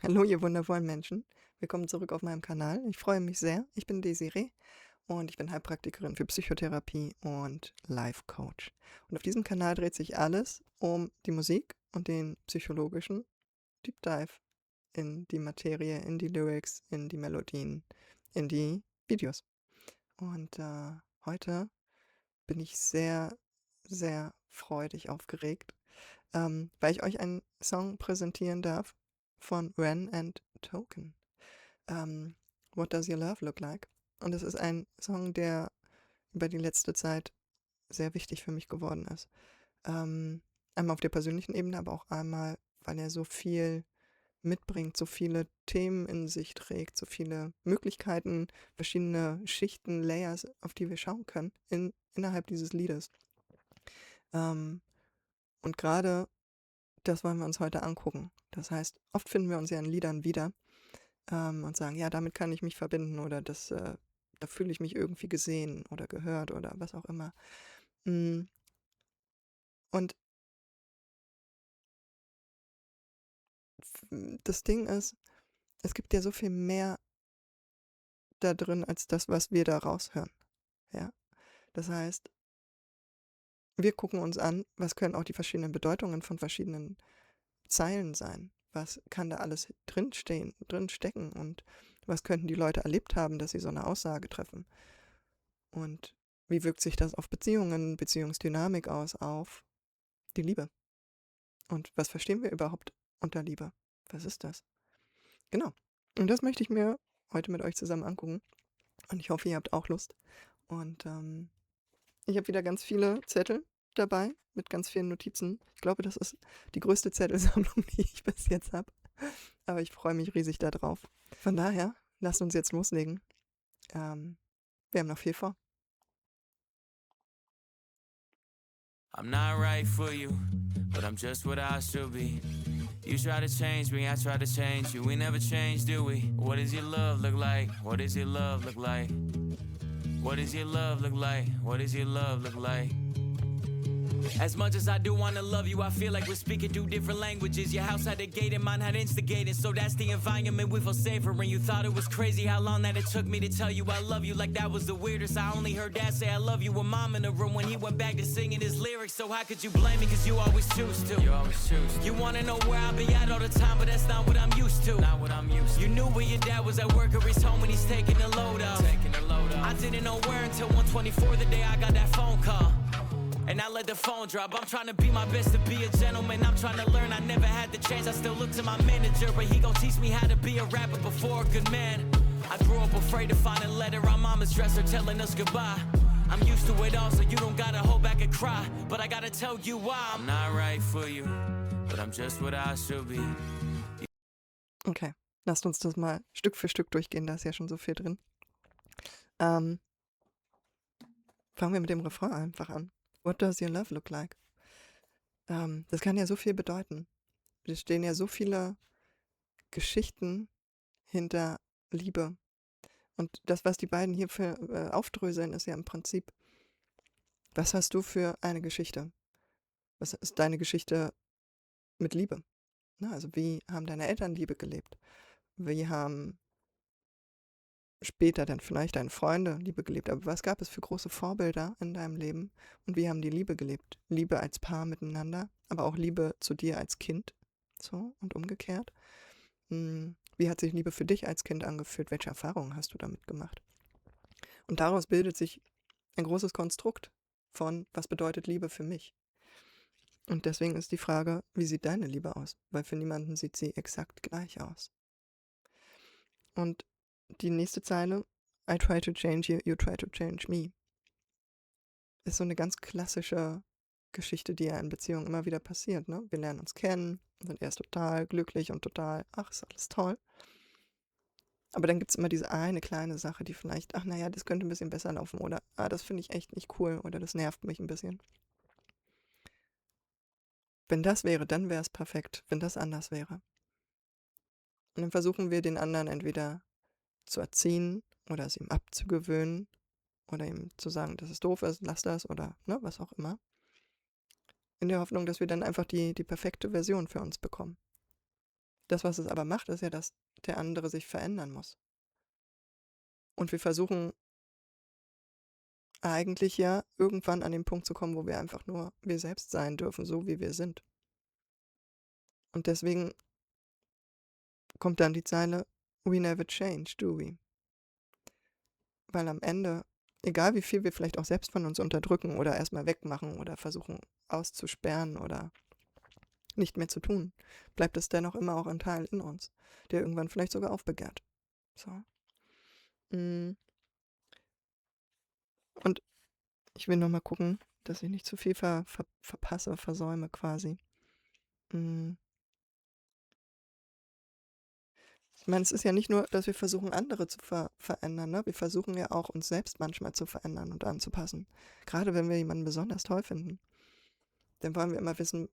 Hallo, ihr wundervollen Menschen. Willkommen zurück auf meinem Kanal. Ich freue mich sehr. Ich bin Desiree und ich bin Heilpraktikerin für Psychotherapie und Life Coach. Und auf diesem Kanal dreht sich alles um die Musik und den psychologischen Deep Dive in die Materie, in die Lyrics, in die Melodien, in die Videos. Und heute bin ich sehr, sehr freudig aufgeregt, weil ich euch einen Song präsentieren darf von Ren and Token. What Does Your Love Look Like? Und es ist ein Song, der über die letzte Zeit sehr wichtig für mich geworden ist. Einmal auf der persönlichen Ebene, aber auch einmal, weil er so viel mitbringt, so viele Themen in sich trägt, so viele Möglichkeiten, verschiedene Schichten, Layers, auf die wir schauen können innerhalb dieses Liedes. Und gerade das wollen wir uns heute angucken. Das heißt, oft finden wir uns ja in Liedern wieder und sagen, ja, damit kann ich mich verbinden oder da fühle ich mich irgendwie gesehen oder gehört oder was auch immer. Mm, Und das Ding ist, es gibt ja so viel mehr da drin als das, was wir da raushören. Ja? Das heißt, wir gucken uns an, was können auch die verschiedenen Bedeutungen von verschiedenen Zeilen sein. Was kann da alles drin stecken und was könnten die Leute erlebt haben, dass sie so eine Aussage treffen? Und wie wirkt sich das auf Beziehungen, Beziehungsdynamik aus, auf die Liebe? Und was verstehen wir überhaupt unter Liebe? Was ist das? Genau. Und das möchte ich mir heute mit euch zusammen angucken. Und ich hoffe, ihr habt auch Lust. Und ich habe wieder ganz viele Zettel dabei mit ganz vielen Notizen. Ich glaube, das ist die größte Zettelsammlung, die ich bis jetzt habe. Aber ich freue mich riesig darauf. Von daher, lasst uns jetzt loslegen. Wir haben noch viel vor. I'm not right for you, but I'm just what I should be. You try to change me, I try to change you. We never change, do we? What does your love look like? What does your love look like? What does your love look like? What does your love look like? As much as I do wanna love you, I feel like we're speaking two different languages. Your house had a gate and mine had instigating, so that's the environment we feel safer in. You thought it was crazy how long that it took me to tell you I love you, like that was the weirdest. I only heard dad say I love you with mom in the room when he went back to singing his lyrics. So how could you blame me, cause you always choose to. You always choose to. You wanna know where I'll be at all the time, but that's not what I'm used to. Not what I'm used to. You knew where your dad was at work or he's home when he's taking the load off. I didn't know where until 1:24 the day I got that phone call. And I let the phone drop. I'm trying to be my best to be a gentleman. I'm trying to learn, I never had the chance. I still look to my manager, but he gon' teach me how to be a rapper before a good man. I grew up afraid to find a letter on mama's dresser telling us goodbye. I'm used to it all, so you don't gotta hold back and cry. But I gotta tell you why. I'm not right for you, but I'm just what I should be. Okay, lasst uns das mal Stück für Stück durchgehen, da ist ja schon so viel drin. Fangen wir mit dem Refrain einfach an. What does your love look like? Das kann ja so viel bedeuten. Es stehen ja so viele Geschichten hinter Liebe. Und das, was die beiden hier für aufdröseln, ist ja im Prinzip, was hast du für eine Geschichte? Was ist deine Geschichte mit Liebe? Na, also wie haben deine Eltern Liebe gelebt? Wie haben später dann vielleicht deine Freunde Liebe gelebt? Aber was gab es für große Vorbilder in deinem Leben? Und wie haben die Liebe gelebt? Liebe als Paar miteinander, aber auch Liebe zu dir als Kind. So und umgekehrt. Wie hat sich Liebe für dich als Kind angefühlt? Welche Erfahrungen hast du damit gemacht? Und daraus bildet sich ein großes Konstrukt von, was bedeutet Liebe für mich? Und deswegen ist die Frage, wie sieht deine Liebe aus? Weil für niemanden sieht sie exakt gleich aus. Und die nächste Zeile, I try to change you, you try to change me, ist so eine ganz klassische Geschichte, die ja in Beziehungen immer wieder passiert. Ne? Wir lernen uns kennen, sind erst total glücklich und total, ach, ist alles toll. Aber dann gibt es immer diese eine kleine Sache, die vielleicht, ach naja, das könnte ein bisschen besser laufen oder, das finde ich echt nicht cool oder das nervt mich ein bisschen. Wenn das wäre, dann wäre es perfekt, wenn das anders wäre. Und dann versuchen wir den anderen entweder zu erziehen oder es ihm abzugewöhnen oder ihm zu sagen, dass es doof ist, lass das oder ne, was auch immer. In der Hoffnung, dass wir dann einfach die perfekte Version für uns bekommen. Das, was es aber macht, ist ja, dass der andere sich verändern muss. Und wir versuchen eigentlich ja irgendwann an den Punkt zu kommen, wo wir einfach nur wir selbst sein dürfen, so wie wir sind. Und deswegen kommt dann die Zeile, we never change, do we? Weil am Ende, egal wie viel wir vielleicht auch selbst von uns unterdrücken oder erstmal wegmachen oder versuchen auszusperren oder nicht mehr zu tun, bleibt es dennoch immer auch ein Teil in uns, der irgendwann vielleicht sogar aufbegehrt. So. Mm. Und ich will nochmal gucken, dass ich nicht zu viel verpasse, versäume quasi. Mm. Ich meine, es ist ja nicht nur, dass wir versuchen, andere zu verändern, ne? Wir versuchen ja auch, uns selbst manchmal zu verändern und anzupassen. Gerade wenn wir jemanden besonders toll finden, dann wollen wir immer wissen,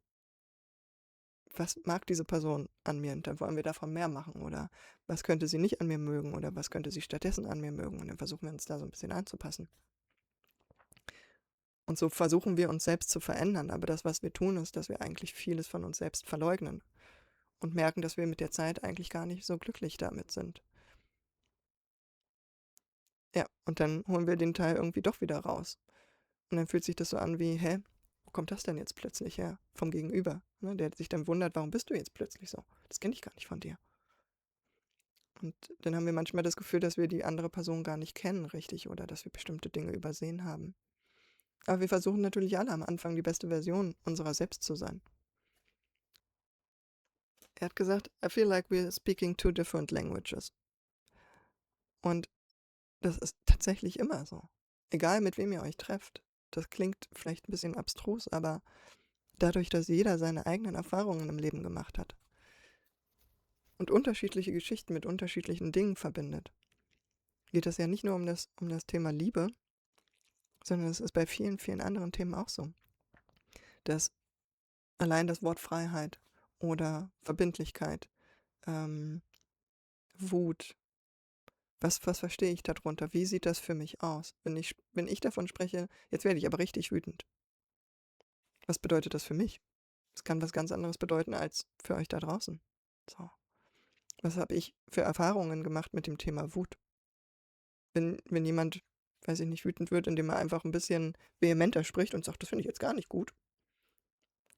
was mag diese Person an mir? Und dann wollen wir davon mehr machen. Oder was könnte sie nicht an mir mögen? Oder was könnte sie stattdessen an mir mögen? Und dann versuchen wir uns da so ein bisschen anzupassen. Und so versuchen wir uns selbst zu verändern. Aber das, was wir tun, ist, dass wir eigentlich vieles von uns selbst verleugnen. Und merken, dass wir mit der Zeit eigentlich gar nicht so glücklich damit sind. Ja, und dann holen wir den Teil irgendwie doch wieder raus. Und dann fühlt sich das so an wie, hä, wo kommt das denn jetzt plötzlich her? Vom Gegenüber. Ne? Der sich dann wundert, warum bist du jetzt plötzlich so? Das kenne ich gar nicht von dir. Und dann haben wir manchmal das Gefühl, dass wir die andere Person gar nicht kennen, richtig, oder dass wir bestimmte Dinge übersehen haben. Aber wir versuchen natürlich alle am Anfang die beste Version unserer selbst zu sein. Er hat gesagt, I feel like we're speaking two different languages. Und das ist tatsächlich immer so. Egal, mit wem ihr euch trefft. Das klingt vielleicht ein bisschen abstrus, aber dadurch, dass jeder seine eigenen Erfahrungen im Leben gemacht hat und unterschiedliche Geschichten mit unterschiedlichen Dingen verbindet, geht es ja nicht nur um das Thema Liebe, sondern es ist bei vielen, vielen anderen Themen auch so, dass allein das Wort Freiheit oder Verbindlichkeit, Wut, was verstehe ich darunter? Wie sieht das für mich aus? Wenn ich davon spreche, jetzt werde ich aber richtig wütend. Was bedeutet das für mich? Es kann was ganz anderes bedeuten als für euch da draußen. So. Was habe ich für Erfahrungen gemacht mit dem Thema Wut? Wenn jemand, weiß ich nicht, wütend wird, indem er einfach ein bisschen vehementer spricht und sagt, das finde ich jetzt gar nicht gut,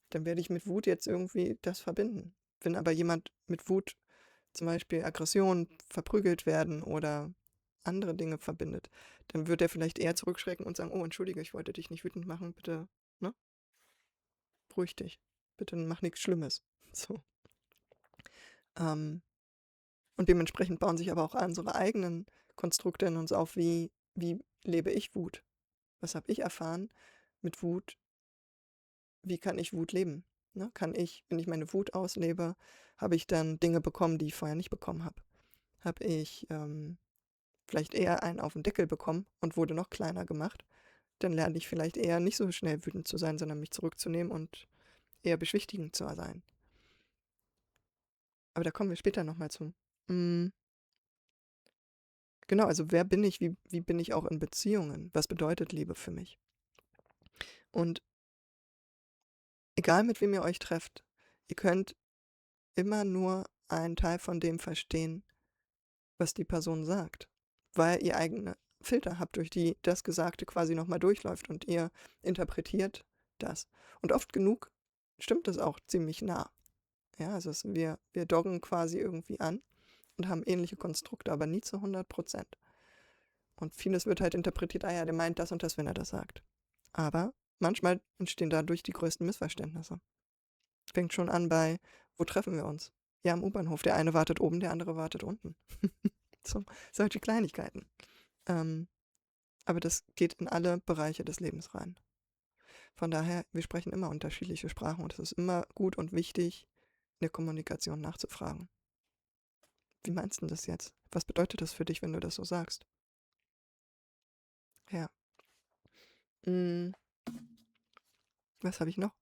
dann werde ich mit Wut jetzt irgendwie das verbinden. Wenn aber jemand mit Wut zum Beispiel Aggression, verprügelt werden oder andere Dinge verbindet, dann wird er vielleicht eher zurückschrecken und sagen, oh, entschuldige, ich wollte dich nicht wütend machen, bitte, ne? Beruhig dich. Bitte mach nichts Schlimmes. So. Und dementsprechend bauen sich aber auch unsere eigenen Konstrukte in uns auf, wie lebe ich Wut? Was habe ich erfahren mit Wut? Wie kann ich Wut leben? Ne? Kann ich, wenn ich meine Wut auslebe, habe ich dann Dinge bekommen, die ich vorher nicht bekommen habe? Habe ich vielleicht eher einen auf den Deckel bekommen und wurde noch kleiner gemacht? Dann lerne ich vielleicht eher nicht so schnell wütend zu sein, sondern mich zurückzunehmen und eher beschwichtigend zu sein. Aber da kommen wir später nochmal zu. Genau, also wer bin ich? Wie bin ich auch in Beziehungen? Was bedeutet Liebe für mich? Und egal mit wem ihr euch trefft, ihr könnt immer nur einen Teil von dem verstehen, was die Person sagt, weil ihr eigene Filter habt, durch die das Gesagte quasi nochmal durchläuft und ihr interpretiert das. Und oft genug stimmt es auch ziemlich nah. Ja, also wir doggen quasi irgendwie an und haben ähnliche Konstrukte, aber nie zu 100%. Und vieles wird halt interpretiert, ja, der meint das und das, wenn er das sagt. Aber manchmal entstehen dadurch die größten Missverständnisse. Fängt schon an bei, wo treffen wir uns? Ja, am U-Bahnhof. Der eine wartet oben, der andere wartet unten. So, solche Kleinigkeiten. Aber das geht in alle Bereiche des Lebens rein. Von daher, wir sprechen immer unterschiedliche Sprachen und es ist immer gut und wichtig, in der Kommunikation nachzufragen. Wie meinst du das jetzt? Was bedeutet das für dich, wenn du das so sagst? Ja. Was habe ich noch?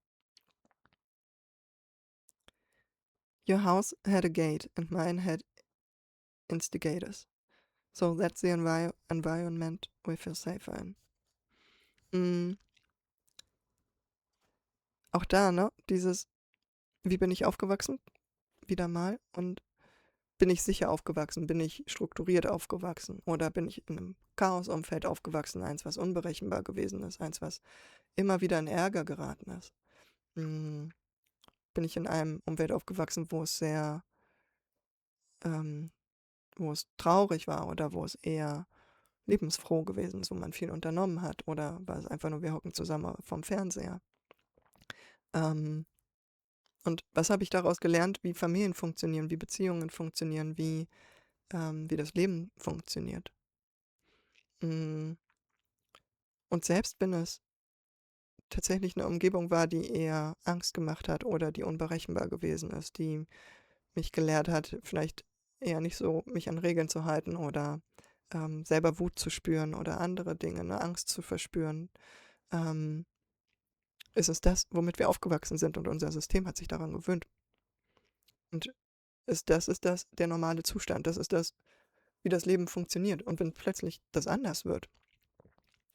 Your house had a gate and mine had instigators. So that's the environment we feel safer in. Auch da, ne? Dieses, wie bin ich aufgewachsen? wieder mal und bin ich sicher aufgewachsen, bin ich strukturiert aufgewachsen oder bin ich in einem Chaosumfeld aufgewachsen, eins, was unberechenbar gewesen ist, eins, was immer wieder in Ärger geraten ist. Hm, bin ich in einem Umfeld aufgewachsen, ähm, wo es traurig war oder wo es eher lebensfroh gewesen ist, wo man viel unternommen hat oder war es einfach nur, wir hocken zusammen vorm Fernseher. Ähm, und was habe ich daraus gelernt, wie Familien funktionieren, wie Beziehungen funktionieren, wie das Leben funktioniert? Mm, Und selbst wenn es tatsächlich eine Umgebung war, die eher Angst gemacht hat oder die unberechenbar gewesen ist, die mich gelehrt hat, vielleicht eher nicht so mich an Regeln zu halten oder selber Wut zu spüren oder andere Dinge, eine Angst zu verspüren, ähm, ist es das, womit wir aufgewachsen sind und unser System hat sich daran gewöhnt. Und ist das der normale Zustand, das ist das, wie das Leben funktioniert. Und wenn plötzlich das anders wird,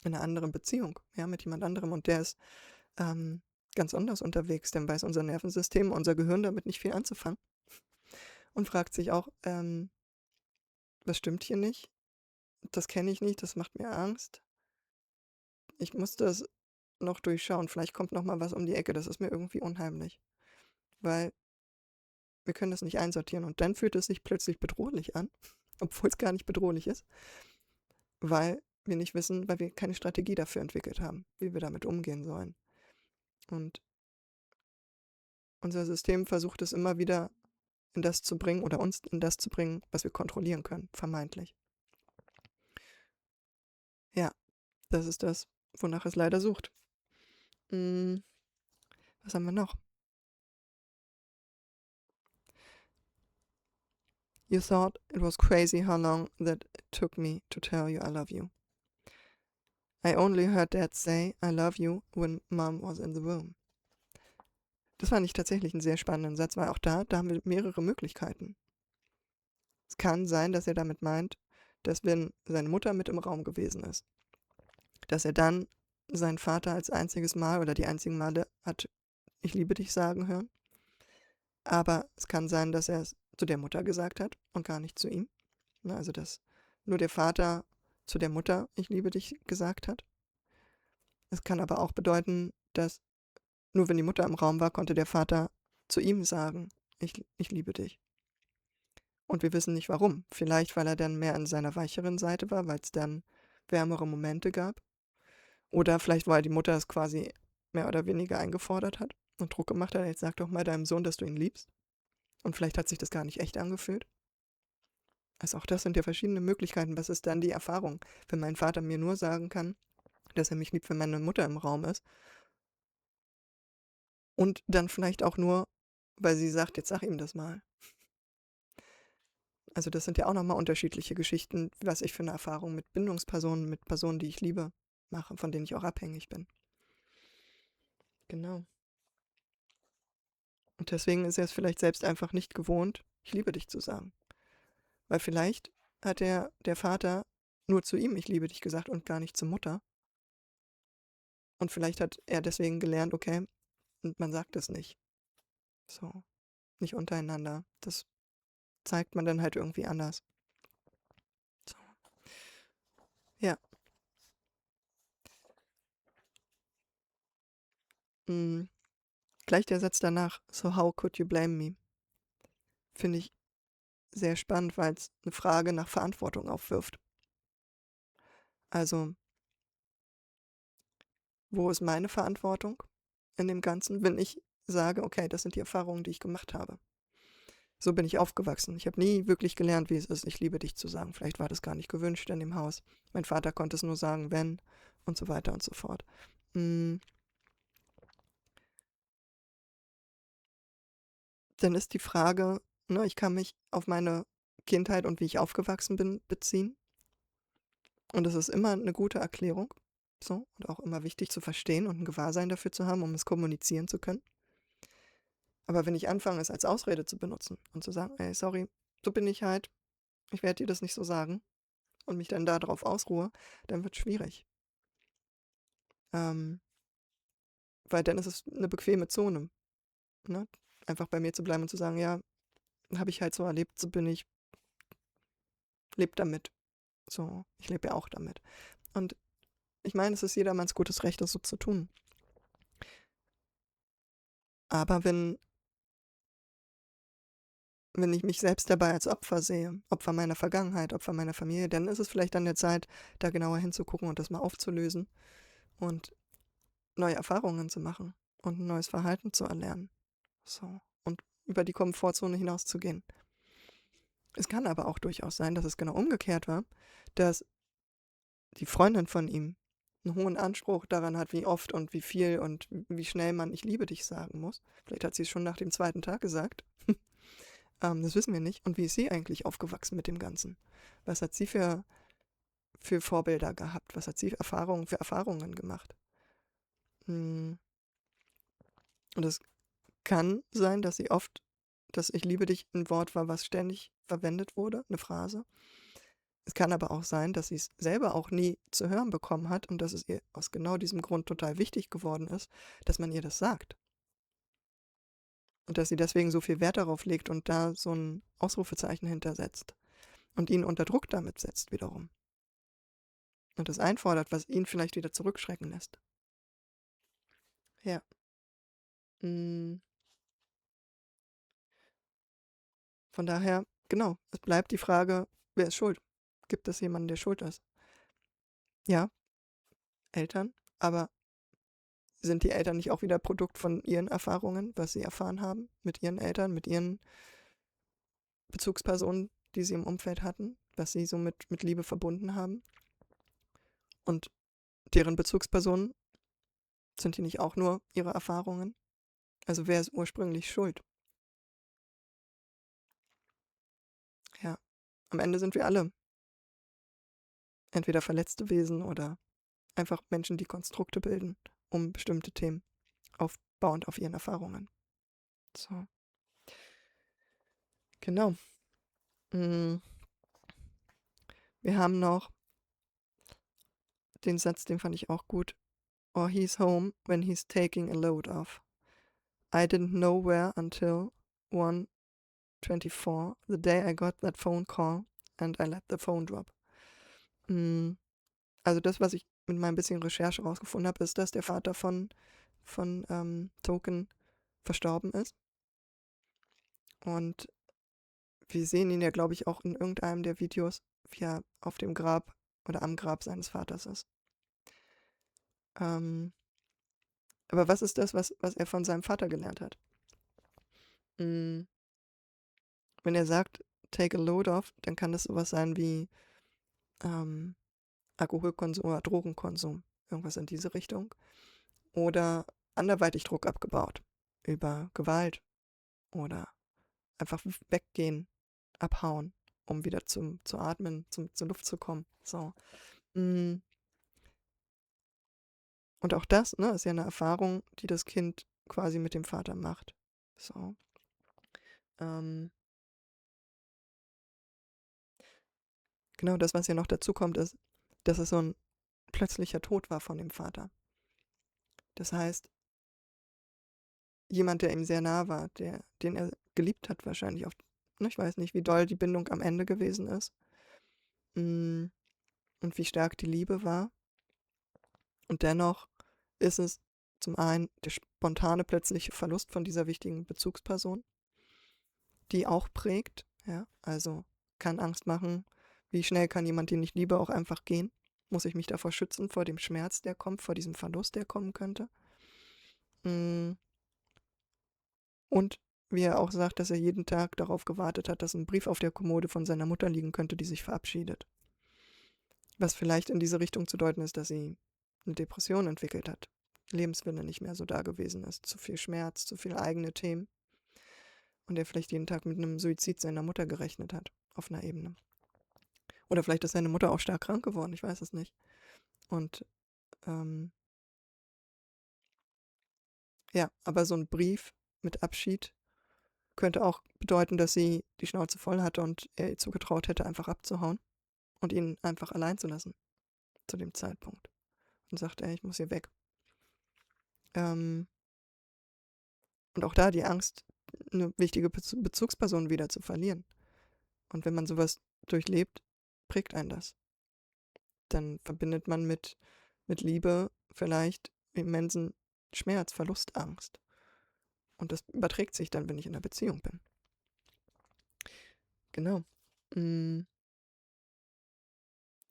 in einer anderen Beziehung, ja, mit jemand anderem und der ist ähm, ganz anders unterwegs, dann weiß unser Nervensystem, unser Gehirn damit nicht viel anzufangen und fragt sich auch, was stimmt hier nicht? Das kenne ich nicht, das macht mir Angst. Ich muss das noch durchschauen. Vielleicht kommt noch mal was um die Ecke. Das ist mir irgendwie unheimlich, weil wir können das nicht einsortieren. Und dann fühlt es sich plötzlich bedrohlich an, obwohl es gar nicht bedrohlich ist, weil wir nicht wissen, weil wir keine Strategie dafür entwickelt haben, wie wir damit umgehen sollen. Und unser System versucht es immer wieder in das zu bringen oder uns in das zu bringen, was wir kontrollieren können, vermeintlich. Ja, das ist das, wonach es leider sucht. Hm, was haben wir noch? You thought it was crazy how long that it took me to tell you I love you. I only heard Dad say I love you when Mom was in the room. Das fand ich tatsächlich einen sehr spannenden Satz, weil auch da haben wir mehrere Möglichkeiten. Es kann sein, dass er damit meint, dass wenn seine Mutter mit im Raum gewesen ist, dass er dann seinen Vater als einziges Mal oder die einzigen Male hat „Ich liebe dich" sagen hören. Aber es kann sein, dass er es zu der Mutter gesagt hat und gar nicht zu ihm. Ne, also, dass nur der Vater zu der Mutter „Ich liebe dich" gesagt hat. Es kann aber auch bedeuten, dass nur wenn die Mutter im Raum war, konnte der Vater zu ihm sagen „Ich liebe dich." Und wir wissen nicht warum. Vielleicht, weil er dann mehr an seiner weicheren Seite war, weil es dann wärmere Momente gab. Oder vielleicht, weil die Mutter es quasi mehr oder weniger eingefordert hat und Druck gemacht hat: „Jetzt sag doch mal deinem Sohn, dass du ihn liebst." Und vielleicht hat sich das gar nicht echt angefühlt. Also auch das sind ja verschiedene Möglichkeiten. Was ist dann die Erfahrung, wenn mein Vater mir nur sagen kann, dass er mich liebt, wenn meine Mutter im Raum ist und dann vielleicht auch nur, weil sie sagt: „Jetzt sag ihm das mal." Also das sind ja auch noch mal unterschiedliche Geschichten, was ich für eine Erfahrung mit Bindungspersonen, mit Personen, die ich liebe, mache, von denen ich auch abhängig bin. Genau. Und deswegen ist er es vielleicht selbst einfach nicht gewohnt, „Ich liebe dich" zu sagen. Weil vielleicht hat der Vater nur zu ihm „Ich liebe dich" gesagt und gar nicht zur Mutter. Und vielleicht hat er deswegen gelernt, okay, und man sagt es nicht. So, nicht untereinander. Das zeigt man dann halt irgendwie anders. So, ja. Mm, Gleich der Satz danach, "So how could you blame me?" finde ich sehr spannend, weil es eine Frage nach Verantwortung aufwirft. Also, wo ist meine Verantwortung in dem Ganzen, wenn ich sage, okay, das sind die Erfahrungen, die ich gemacht habe. So bin ich aufgewachsen. Ich habe nie wirklich gelernt, wie es ist, ich liebe dich zu sagen. Vielleicht war das gar nicht gewünscht in dem Haus. Mein Vater konnte es nur sagen, wenn und so weiter und so fort. Mm, Dann ist die Frage, ne, ich kann mich auf meine Kindheit und wie ich aufgewachsen bin beziehen. Und das ist immer eine gute Erklärung. So, und auch immer wichtig zu verstehen und ein Gewahrsein dafür zu haben, um es kommunizieren zu können. Aber wenn ich anfange, es als Ausrede zu benutzen und zu sagen, ey, sorry, so bin ich halt, ich werde dir das nicht so sagen und mich dann darauf ausruhe, dann wird es schwierig. Ähm, Weil dann ist es eine bequeme Zone, ne? Einfach bei mir zu bleiben und zu sagen, ja, habe ich halt so erlebt, so bin ich, lebe damit. So, ich lebe ja auch damit. Und ich meine, es ist jedermanns gutes Recht, das so zu tun. Aber wenn ich mich selbst dabei als Opfer sehe, Opfer meiner Vergangenheit, Opfer meiner Familie, dann ist es vielleicht an der Zeit, da genauer hinzugucken und das mal aufzulösen und neue Erfahrungen zu machen und ein neues Verhalten zu erlernen. So. Und über die Komfortzone hinauszugehen. Es kann aber auch durchaus sein, dass es genau umgekehrt war, dass die Freundin von ihm einen hohen Anspruch daran hat, wie oft und wie viel und wie schnell man "Ich liebe dich" sagen muss. Vielleicht hat sie es schon nach dem 2. Tag gesagt. Das wissen wir nicht. Und wie ist sie eigentlich aufgewachsen mit dem Ganzen? Was hat sie für Vorbilder gehabt? Was hat sie für Erfahrungen gemacht? Und es kann sein, dass sie oft, dass "Ich liebe dich" ein Wort war, was ständig verwendet wurde, eine Phrase. Es kann aber auch sein, dass sie es selber auch nie zu hören bekommen hat und dass es ihr aus genau diesem Grund total wichtig geworden ist, dass man ihr das sagt. Und dass sie deswegen so viel Wert darauf legt und da so ein Ausrufezeichen hintersetzt und ihn unter Druck damit setzt wiederum. Und das einfordert, was ihn vielleicht wieder zurückschrecken lässt. Ja. Mm, Von daher, genau, es bleibt die Frage, wer ist schuld? Gibt es jemanden, der schuld ist? Ja, Eltern, aber sind die Eltern nicht auch wieder Produkt von ihren Erfahrungen, was sie erfahren haben mit ihren Eltern, mit ihren Bezugspersonen, die sie im Umfeld hatten, was sie so mit Liebe verbunden haben? Und deren Bezugspersonen, sind die nicht auch nur ihre Erfahrungen? Also wer ist ursprünglich schuld? Ja, am Ende sind wir alle entweder verletzte Wesen oder einfach Menschen, die Konstrukte bilden, um bestimmte Themen aufbauend auf ihren Erfahrungen. So, genau. Mm, Wir haben noch den Satz, den fand ich auch gut. Or he's home when he's taking a load off. I didn't know where until 1:24, the day I got that phone call and I let the phone drop. Also das, was ich mit meinem bisschen Recherche rausgefunden habe, ist, dass der Vater von Token verstorben ist. Und wir sehen ihn ja, glaube ich, auch in irgendeinem der Videos, wie er auf dem Grab oder am Grab seines Vaters ist. Aber was ist das, was er von seinem Vater gelernt hat? Wenn er sagt, take a load off, dann kann das sowas sein wie Alkoholkonsum oder Drogenkonsum, irgendwas in diese Richtung. Oder anderweitig Druck abgebaut über Gewalt oder einfach weggehen, abhauen, um wieder zu atmen, zur Luft zu kommen. So. Und auch das, ne, ist ja eine Erfahrung, die das Kind quasi mit dem Vater macht. So. Genau das, was ja noch dazu kommt, ist, dass es so ein plötzlicher Tod war von dem Vater. Das heißt, jemand, der ihm sehr nah war, den er geliebt hat wahrscheinlich auch, ne, ich weiß nicht, wie doll die Bindung am Ende gewesen ist. Und wie stark die Liebe war. Und dennoch ist es zum einen der spontane plötzliche Verlust von dieser wichtigen Bezugsperson, die auch prägt, ja, also kann Angst machen, wie schnell kann jemand, den ich liebe, auch einfach gehen? Muss ich mich davor schützen, vor dem Schmerz, der kommt, vor diesem Verlust, der kommen könnte? Und wie er auch sagt, dass er jeden Tag darauf gewartet hat, dass ein Brief auf der Kommode von seiner Mutter liegen könnte, die sich verabschiedet. Was vielleicht in diese Richtung zu deuten ist, dass sie eine Depression entwickelt hat. Lebenswille nicht mehr so da gewesen ist. Zu viel Schmerz, zu viele eigene Themen. Und er vielleicht jeden Tag mit einem Suizid seiner Mutter gerechnet hat, auf einer Ebene. Oder vielleicht ist seine Mutter auch stark krank geworden, ich weiß es nicht. Und ja, aber so ein Brief mit Abschied könnte auch bedeuten, dass sie die Schnauze voll hatte und er ihr zugetraut hätte, einfach abzuhauen und ihn einfach allein zu lassen zu dem Zeitpunkt. Und sagt, ey, ich muss hier weg. Und auch da die Angst, eine wichtige Bezugsperson wieder zu verlieren. Und wenn man sowas durchlebt, prägt einen das. Dann verbindet man mit Liebe vielleicht immensen Schmerz, Verlust, Angst. Und das überträgt sich dann, wenn ich in einer Beziehung bin. Genau.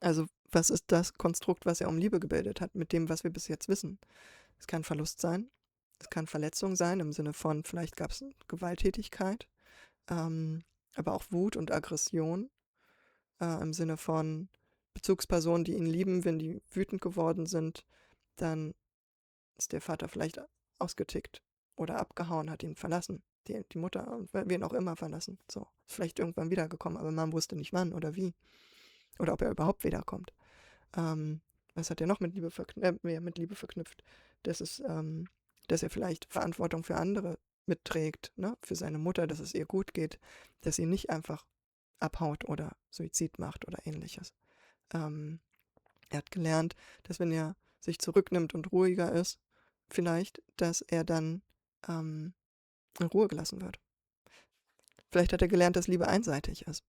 Also, was ist das Konstrukt, was er um Liebe gebildet hat, mit dem, was wir bis jetzt wissen? Es kann Verlust sein, es kann Verletzung sein, im Sinne von, vielleicht gab es Gewalttätigkeit, aber auch Wut und Aggression, im Sinne von Bezugspersonen, die ihn lieben, wenn die wütend geworden sind, dann ist der Vater vielleicht ausgetickt oder abgehauen, hat ihn verlassen, die Mutter, wen auch immer verlassen. So, ist vielleicht irgendwann wiedergekommen, aber man wusste nicht wann oder wie. Oder ob er überhaupt wiederkommt. Was hat er noch mit Liebe verknüpft? Dass er vielleicht Verantwortung für andere mitträgt, ne? Für seine Mutter, dass es ihr gut geht, dass sie nicht einfach abhaut oder Suizid macht oder ähnliches. Er hat gelernt, dass wenn er sich zurücknimmt und ruhiger ist, vielleicht, dass er dann in Ruhe gelassen wird. Vielleicht hat er gelernt, dass Liebe einseitig ist.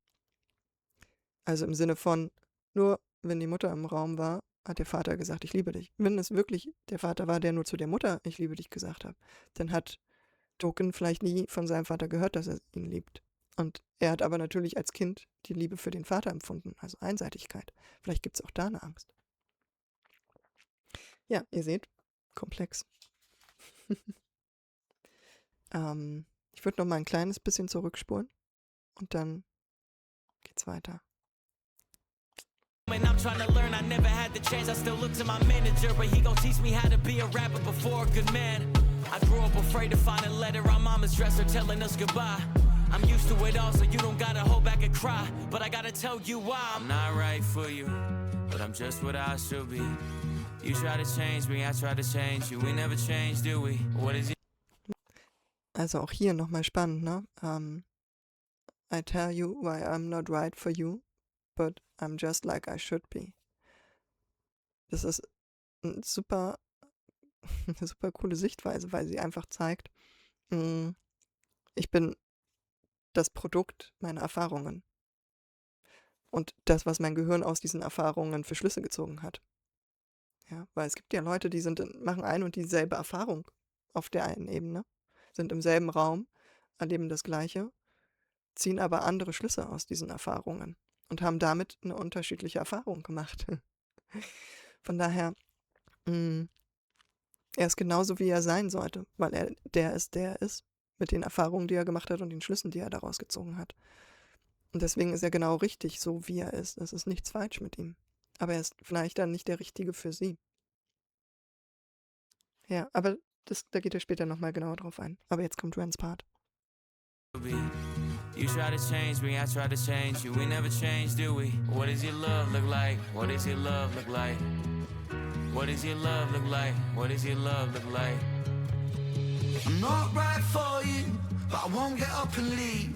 Also im Sinne von, nur wenn die Mutter im Raum war, hat der Vater gesagt, ich liebe dich. Wenn es wirklich der Vater war, der nur zu der Mutter, ich liebe dich gesagt hat, dann hat Token vielleicht nie von seinem Vater gehört, dass er ihn liebt. Und er hat aber natürlich als Kind die Liebe für den Vater empfunden, also Einseitigkeit. Vielleicht gibt es auch da eine Angst. Ja, ihr seht, komplex. Ich würde noch mal ein kleines bisschen zurückspulen und dann geht's weiter. And I'm trying to learn, I never had the chance. I still look to my manager, but he gon' teach me how to be a rapper before a good man. I grew up afraid to find a letter on mama's dresser telling us goodbye. I'm used to it all, so you don't gotta hold back and cry. But I gotta tell you why. I'm not right for you, but I'm just what I should be. You try to change me, I try to change you. We never change, do we? What is it? Also auch hier nochmal spannend, ne? I tell you why I'm not right for you, but I'm just like I should be. Das ist eine super coole Sichtweise, weil sie einfach zeigt, ich bin das Produkt meiner Erfahrungen. Und das, was mein Gehirn aus diesen Erfahrungen für Schlüsse gezogen hat. Ja, weil es gibt ja Leute, die machen eine und dieselbe Erfahrung auf der einen Ebene, sind im selben Raum, erleben das Gleiche, ziehen aber andere Schlüsse aus diesen Erfahrungen und haben damit eine unterschiedliche Erfahrung gemacht. Von daher, er ist genauso, wie er sein sollte, weil er der ist, mit den Erfahrungen, die er gemacht hat und den Schlüssen, die er daraus gezogen hat. Und deswegen ist er genau richtig, so wie er ist. Es ist nichts falsch mit ihm. Aber er ist vielleicht dann nicht der Richtige für sie. Ja, aber da geht er später nochmal genauer drauf ein. Aber jetzt kommt Rens Part. You try to change me, I try to change you. We never change, do we? What does your love look like? What does your love look like? What does your love look like? What does your love look like? I'm not right for you, but I won't get up and leave.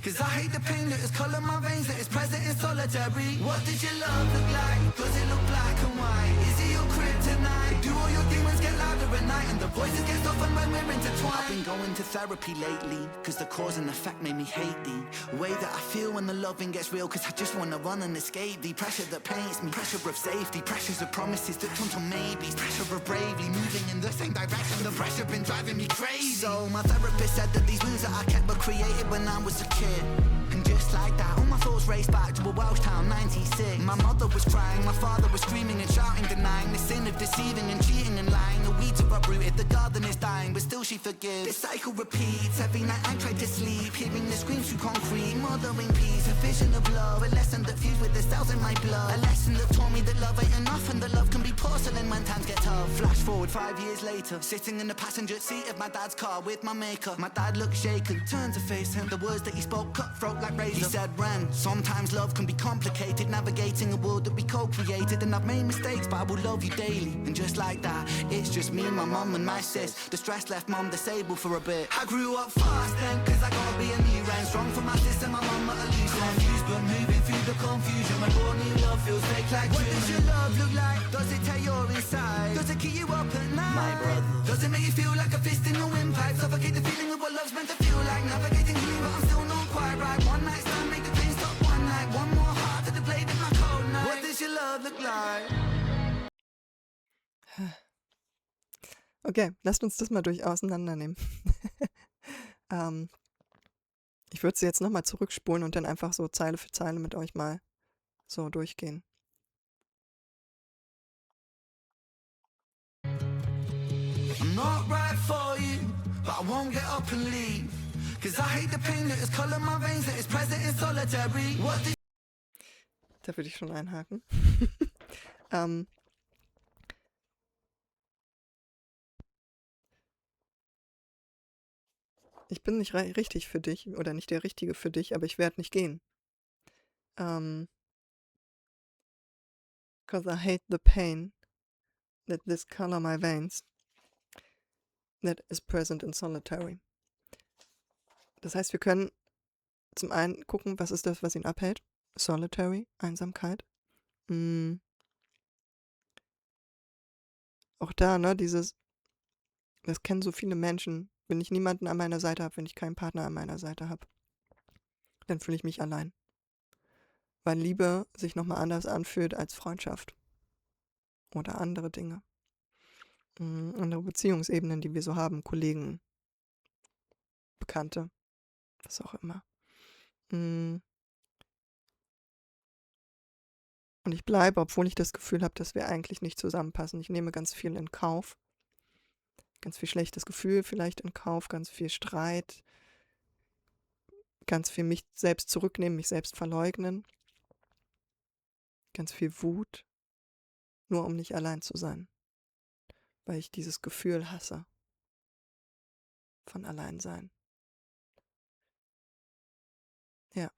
Cause I hate the pain that is colour my veins, that is present in solitary. What does your love look like? Does it look black and white? Is it your kryptonite? Do all your demons get louder at night and the voices get softened when we're intertwined? I've been going to therapy lately, cause the cause and effect made me hate the way that I feel when the loving gets real. Cause I just wanna run and escape the pressure that paints me. Pressure of safety, pressures of promises that turn to maybes. Pressure of bravely moving in the same direction. The pressure been driving me crazy. So my therapist said that these wounds that I kept were created when I was a kid. And just like that, all my thoughts raced back to a Welsh town, 96. My mother was crying, my father was screaming and shouting, denying the sin of deceiving and cheating and lying. The weeds are uprooted, the garden is dying, but still she forgives. This cycle repeats, every night I try to sleep, hearing the screams through concrete, mothering peace, a vision of love, a lesson that fused with the cells in my blood. A lesson that taught me that love ain't enough and that love can be porcelain when times get tough. Flash forward 5 years later, sitting in the passenger seat of my dad's car with my maker. My dad looked shaken, turned to face him, the words that he spoke cutthroat like razor. He said, Ren, sometimes love can be complicated, navigating a world that we co-created. And I've made mistakes, but I will love you daily. And just like that, it's just me, my mum and my sis. The stress left mum disabled for a bit. I grew up fast then, cause I gotta be a new Ren. Strong for my sis and my mum at a loose end. Confused but moving through the confusion. My raw new love feels fake like What does your love look like? Does it tear your inside? Does it keep you up at night? My brother. Does it make you feel like a fist in a windpipe? Suffocate the feeling of what love's meant to feel like. Now Okay, lasst uns das mal auseinandernehmen. Ich würde sie jetzt nochmal zurückspulen und dann einfach so Zeile für Zeile mit euch mal so durchgehen. I'm not right for you, but I won't get up and leave. Cause I hate the pain that is color my veins, that is present in solitary. What did Da würde ich schon einhaken. ähm, ich bin nicht richtig für dich oder nicht der Richtige für dich, aber ich werde nicht gehen. Cause I hate the pain that this color my veins, that is present in solitary. Das heißt, wir können zum einen gucken, was ist das, was ihn abhält? Solitary, Einsamkeit. Auch da, ne, das kennen so viele Menschen. Wenn ich niemanden an meiner Seite habe, wenn ich keinen Partner an meiner Seite habe, dann fühle ich mich allein. Weil Liebe sich nochmal anders anfühlt als Freundschaft. Oder andere Dinge. Andere Beziehungsebenen, die wir so haben. Kollegen, Bekannte, was auch immer. Und ich bleibe, obwohl ich das Gefühl habe, dass wir eigentlich nicht zusammenpassen. Ich nehme ganz viel in Kauf. Ganz viel schlechtes Gefühl vielleicht in Kauf, ganz viel Streit, ganz viel mich selbst zurücknehmen, mich selbst verleugnen, ganz viel Wut, nur um nicht allein zu sein, weil ich dieses Gefühl hasse von Alleinsein. Ja.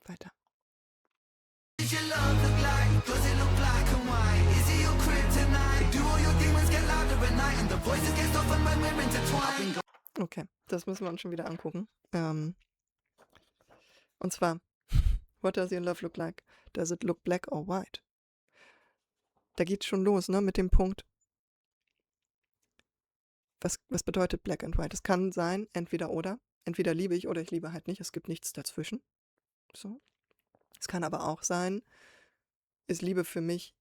Weiter. your love look like? Does it look black and white? Is it your kryptonite? Do all your demons get louder at night? And the voices get softened when we're intertwined? Okay, das müssen wir uns schon wieder angucken. Und zwar, what does your love look like? Does it look black or white? Da geht's schon los, ne, mit dem Punkt. Was bedeutet black and white? Es kann sein, entweder oder. Entweder liebe ich oder ich liebe halt nicht. Es gibt nichts dazwischen. So. Es kann aber auch sein, ist Liebe für mich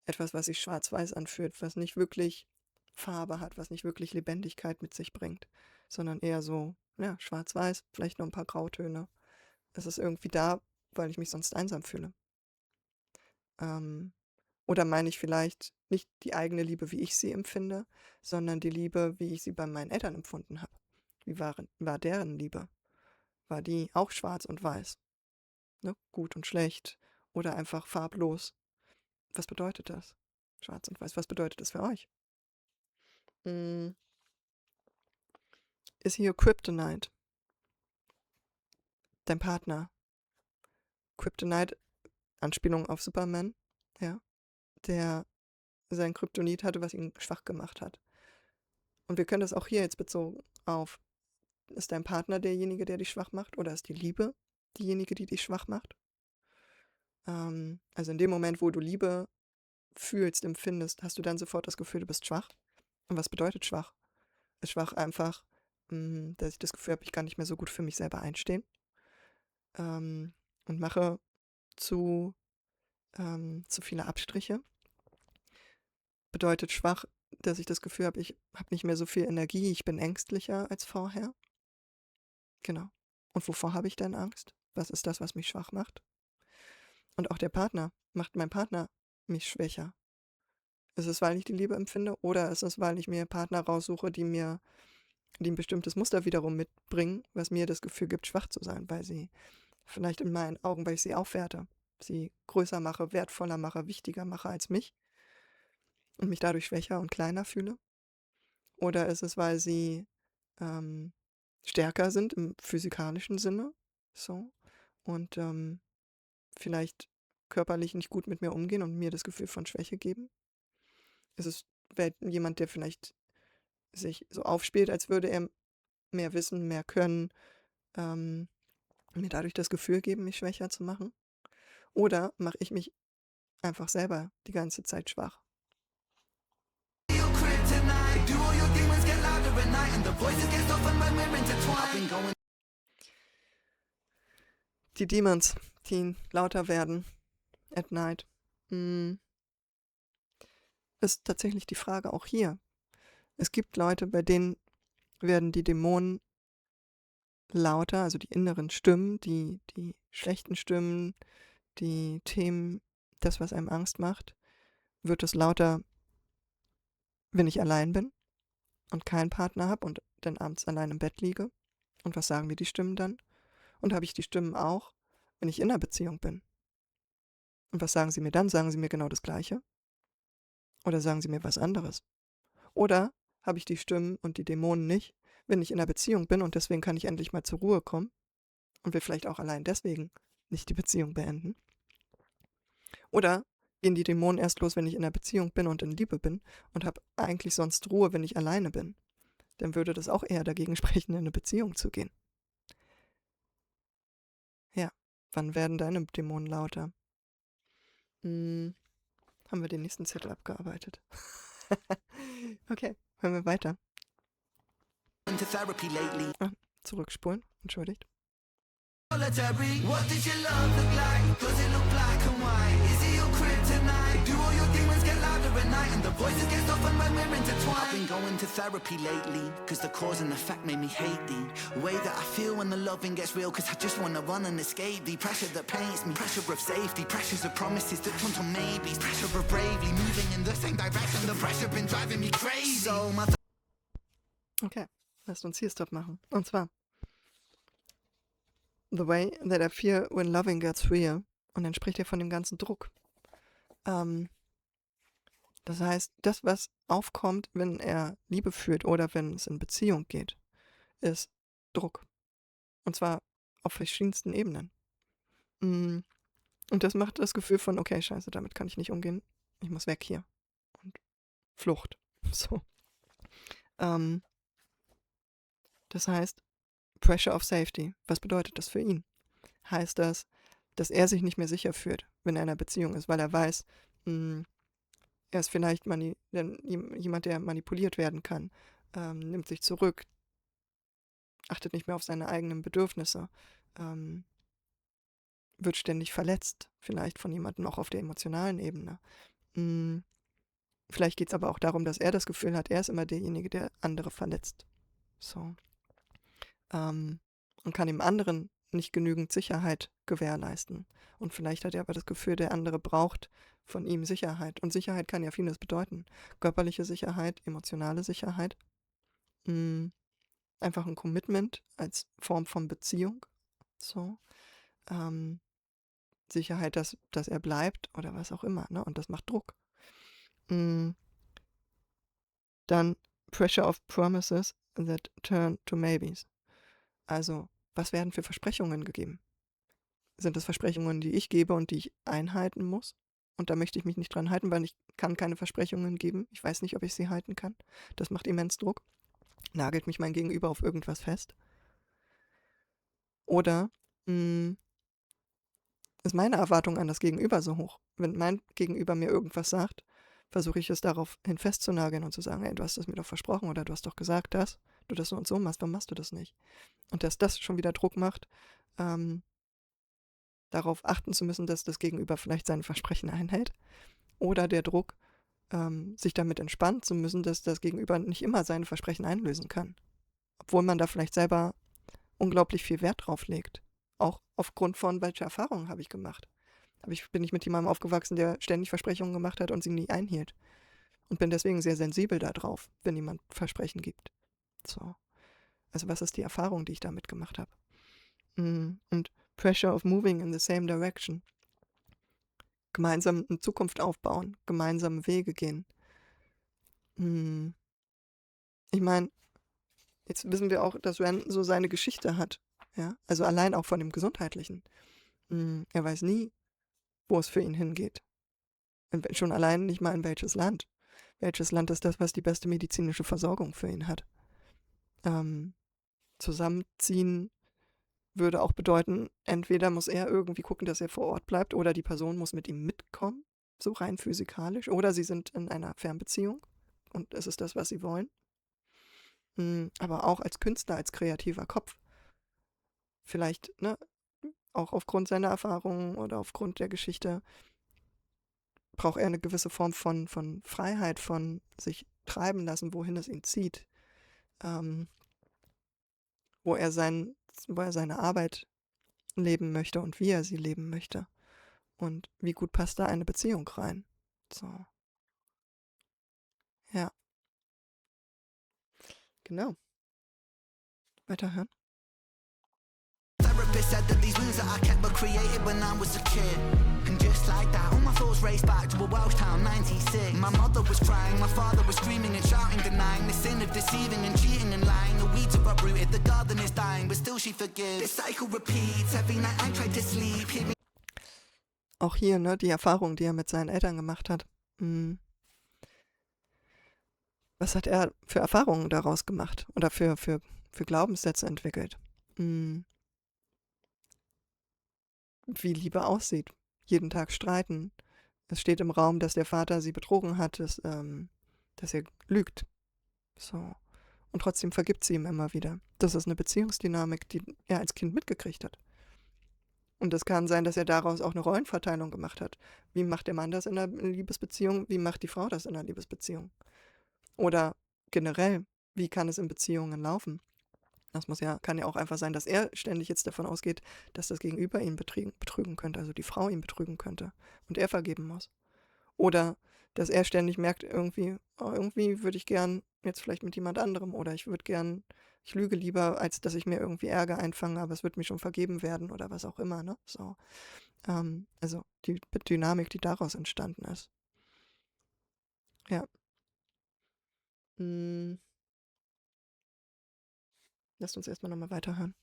etwas, was sich schwarz-weiß anfühlt, was nicht wirklich Farbe hat, was nicht wirklich Lebendigkeit mit sich bringt, sondern eher so, ja, schwarz-weiß, vielleicht noch ein paar Grautöne. Es ist irgendwie da, weil ich mich sonst einsam fühle. Oder meine ich vielleicht nicht die eigene Liebe, wie ich sie empfinde, sondern die Liebe, wie ich sie bei meinen Eltern empfunden habe. Wie war deren Liebe? War die auch schwarz und weiß? Ne? Gut und schlecht oder einfach farblos? Was bedeutet das? Schwarz und weiß, was bedeutet das für euch? Ist hier Kryptonite? Dein Partner? Kryptonite, Anspielung auf Superman, ja, der sein Kryptonit hatte, was ihn schwach gemacht hat. Und wir können das auch hier jetzt bezogen auf, ist dein Partner derjenige, der dich schwach macht, oder ist die Liebe diejenige, die dich schwach macht? Also in dem Moment, wo du Liebe fühlst, empfindest, hast du dann sofort das Gefühl, du bist schwach. Und was bedeutet schwach? Ist schwach einfach, dass ich das Gefühl habe, ich kann nicht mehr so gut für mich selber einstehen und mache zu viele Abstriche. Bedeutet schwach, dass ich das Gefühl habe, ich habe nicht mehr so viel Energie, ich bin ängstlicher als vorher. Genau. Und wovor habe ich denn Angst? Was ist das, was mich schwach macht? Und auch der Partner, macht mein Partner mich schwächer? Ist es, weil ich die Liebe empfinde, oder ist es, weil ich mir Partner raussuche, die ein bestimmtes Muster wiederum mitbringen, was mir das Gefühl gibt, schwach zu sein, weil sie vielleicht in meinen Augen, weil ich sie aufwerte, sie größer mache, wertvoller mache, wichtiger mache als mich und mich dadurch schwächer und kleiner fühle? Oder ist es, weil sie stärker sind im physikalischen Sinne, so, und vielleicht körperlich nicht gut mit mir umgehen und mir das Gefühl von Schwäche geben? Ist es jemand, der vielleicht sich so aufspielt, als würde er mehr wissen, mehr können, mir dadurch das Gefühl geben, mich schwächer zu machen? Oder mache ich mich einfach selber die ganze Zeit schwach? Your kryptonite? Do all your demons get louder at night? And the voices get softened when we're intertwined? I've been going Die Demons, die lauter werden at night. ist tatsächlich die Frage auch hier. Es gibt Leute, bei denen werden die Dämonen lauter, also die inneren Stimmen, die schlechten Stimmen, die Themen, das, was einem Angst macht, wird es lauter, wenn ich allein bin und keinen Partner habe und dann abends allein im Bett liege. Und was sagen mir die Stimmen dann? Und habe ich die Stimmen auch, wenn ich in einer Beziehung bin? Und was sagen sie mir dann? Sagen sie mir genau das Gleiche? Oder sagen sie mir was anderes? Oder habe ich die Stimmen und die Dämonen nicht, wenn ich in einer Beziehung bin und deswegen kann ich endlich mal zur Ruhe kommen und will vielleicht auch allein deswegen nicht die Beziehung beenden? Oder gehen die Dämonen erst los, wenn ich in einer Beziehung bin und in Liebe bin und habe eigentlich sonst Ruhe, wenn ich alleine bin? Dann würde das auch eher dagegen sprechen, in eine Beziehung zu gehen. Ja, wann werden deine Dämonen lauter? Haben wir den nächsten Zettel abgearbeitet. Okay, hören wir weiter. Into therapy lately. Zurückspulen, entschuldigt. Solitary. What did your love look like? Does it look black and white? Is it your kryptonite? Do all your demons get louder at night and the voices get softened when we're intertwined? I've been going to therapy lately, cause the cause and effect made me hate the way that I feel when the loving gets real, cause I just wanna run and escape the pressure that paints me, pressure of safety, pressures of promises that turn to maybes, pressure of bravely moving in the same direction, the pressure been driving me crazy. So my Okay, lasst uns hier Stopp machen. Und zwar The way that I feel when loving gets real. Und dann spricht er von dem ganzen Druck. Das heißt, das, was aufkommt, wenn er Liebe fühlt oder wenn es in Beziehung geht, ist Druck. Und zwar auf verschiedensten Ebenen. Und das macht das Gefühl von, okay, scheiße, damit kann ich nicht umgehen. Ich muss weg hier. Und Flucht. So. Das heißt, Pressure of Safety. Was bedeutet das für ihn? Heißt das, dass er sich nicht mehr sicher fühlt, wenn er in einer Beziehung ist, weil er weiß, er ist vielleicht jemand, der manipuliert werden kann, nimmt sich zurück, achtet nicht mehr auf seine eigenen Bedürfnisse, wird ständig verletzt, vielleicht von jemandem auch auf der emotionalen Ebene. Vielleicht geht es aber auch darum, dass er das Gefühl hat, er ist immer derjenige, der andere verletzt. So. Und kann dem anderen nicht genügend Sicherheit gewährleisten. Und vielleicht hat er aber das Gefühl, der andere braucht von ihm Sicherheit. Und Sicherheit kann ja vieles bedeuten. Körperliche Sicherheit, emotionale Sicherheit. Einfach ein Commitment als Form von Beziehung. So. Sicherheit, dass er bleibt oder was auch immer. Ne? Und das macht Druck. Dann Pressure of Promises that turn to maybes. Also, was werden für Versprechungen gegeben? Sind das Versprechungen, die ich gebe und die ich einhalten muss? Und da möchte ich mich nicht dran halten, weil ich kann keine Versprechungen geben. Ich weiß nicht, ob ich sie halten kann. Das macht immens Druck. Nagelt mich mein Gegenüber auf irgendwas fest? Oder ist meine Erwartung an das Gegenüber so hoch? Wenn mein Gegenüber mir irgendwas sagt, versuche ich es daraufhin festzunageln und zu sagen, ey, du hast es mir doch versprochen oder du hast doch gesagt, dass du das so und so machst, warum machst du das nicht? Und dass das schon wieder Druck macht, darauf achten zu müssen, dass das Gegenüber vielleicht seine Versprechen einhält. Oder der Druck, sich damit entspannen zu müssen, dass das Gegenüber nicht immer seine Versprechen einlösen kann. Obwohl man da vielleicht selber unglaublich viel Wert drauf legt. Auch aufgrund von, welche Erfahrungen habe ich gemacht. Bin ich mit jemandem aufgewachsen, der ständig Versprechungen gemacht hat und sie nie einhielt. Und bin deswegen sehr sensibel darauf, wenn jemand Versprechen gibt. So. Also was ist die Erfahrung, die ich damit gemacht habe? Und Pressure of moving in the same direction. Gemeinsam eine Zukunft aufbauen, gemeinsame Wege gehen. Ich meine, jetzt wissen wir auch, dass Ren so seine Geschichte hat. Ja? Also allein auch von dem Gesundheitlichen. Er weiß nie, wo es für ihn hingeht. Schon allein nicht mal in welches Land. Welches Land ist das, was die beste medizinische Versorgung für ihn hat? Zusammenziehen würde auch bedeuten, entweder muss er irgendwie gucken, dass er vor Ort bleibt, oder die Person muss mit ihm mitkommen, so rein physikalisch, oder sie sind in einer Fernbeziehung und es ist das, was sie wollen. Aber auch als Künstler, als kreativer Kopf, vielleicht, ne, auch aufgrund seiner Erfahrungen oder aufgrund der Geschichte, braucht er eine gewisse Form von Freiheit, von sich treiben lassen, wohin es ihn zieht, ähm, wo er seine Arbeit leben möchte und wie er sie leben möchte. Und wie gut passt da eine Beziehung rein? So, ja, genau. Weiterhören. Therapist said that these wounds that I kept were created when I was a kid. And just like that, all my thoughts raced back to a Welsh town, 96. My mother was crying, my father was screaming and shouting, denying the sin of deceiving and cheating and lying. The weeds are uprooted, the garden is dying, but still she forgives. This cycle repeats, every night I try to sleep, hearing Auch hier, ne, die Erfahrung, die er mit seinen Eltern gemacht hat. Was hat er für Erfahrungen daraus gemacht oder für Glaubenssätze entwickelt? Wie Liebe aussieht. Jeden Tag streiten. Es steht im Raum, dass der Vater sie betrogen hat, dass er lügt. So. Und trotzdem vergibt sie ihm immer wieder. Das ist eine Beziehungsdynamik, die er als Kind mitgekriegt hat. Und es kann sein, dass er daraus auch eine Rollenverteilung gemacht hat. Wie macht der Mann das in einer Liebesbeziehung? Wie macht die Frau das in einer Liebesbeziehung? Oder generell, wie kann es in Beziehungen laufen? Das kann ja auch einfach sein, dass er ständig jetzt davon ausgeht, dass das Gegenüber ihn betrügen könnte, also die Frau ihn betrügen könnte und er vergeben muss. Oder dass er ständig merkt, irgendwie würde ich gern jetzt vielleicht mit jemand anderem oder ich lüge lieber, als dass ich mir irgendwie Ärger einfange, aber es wird mir schon vergeben werden oder was auch immer, ne? So. Also die Dynamik, die daraus entstanden ist. Ja. Lasst uns erstmal nochmal weiterhören.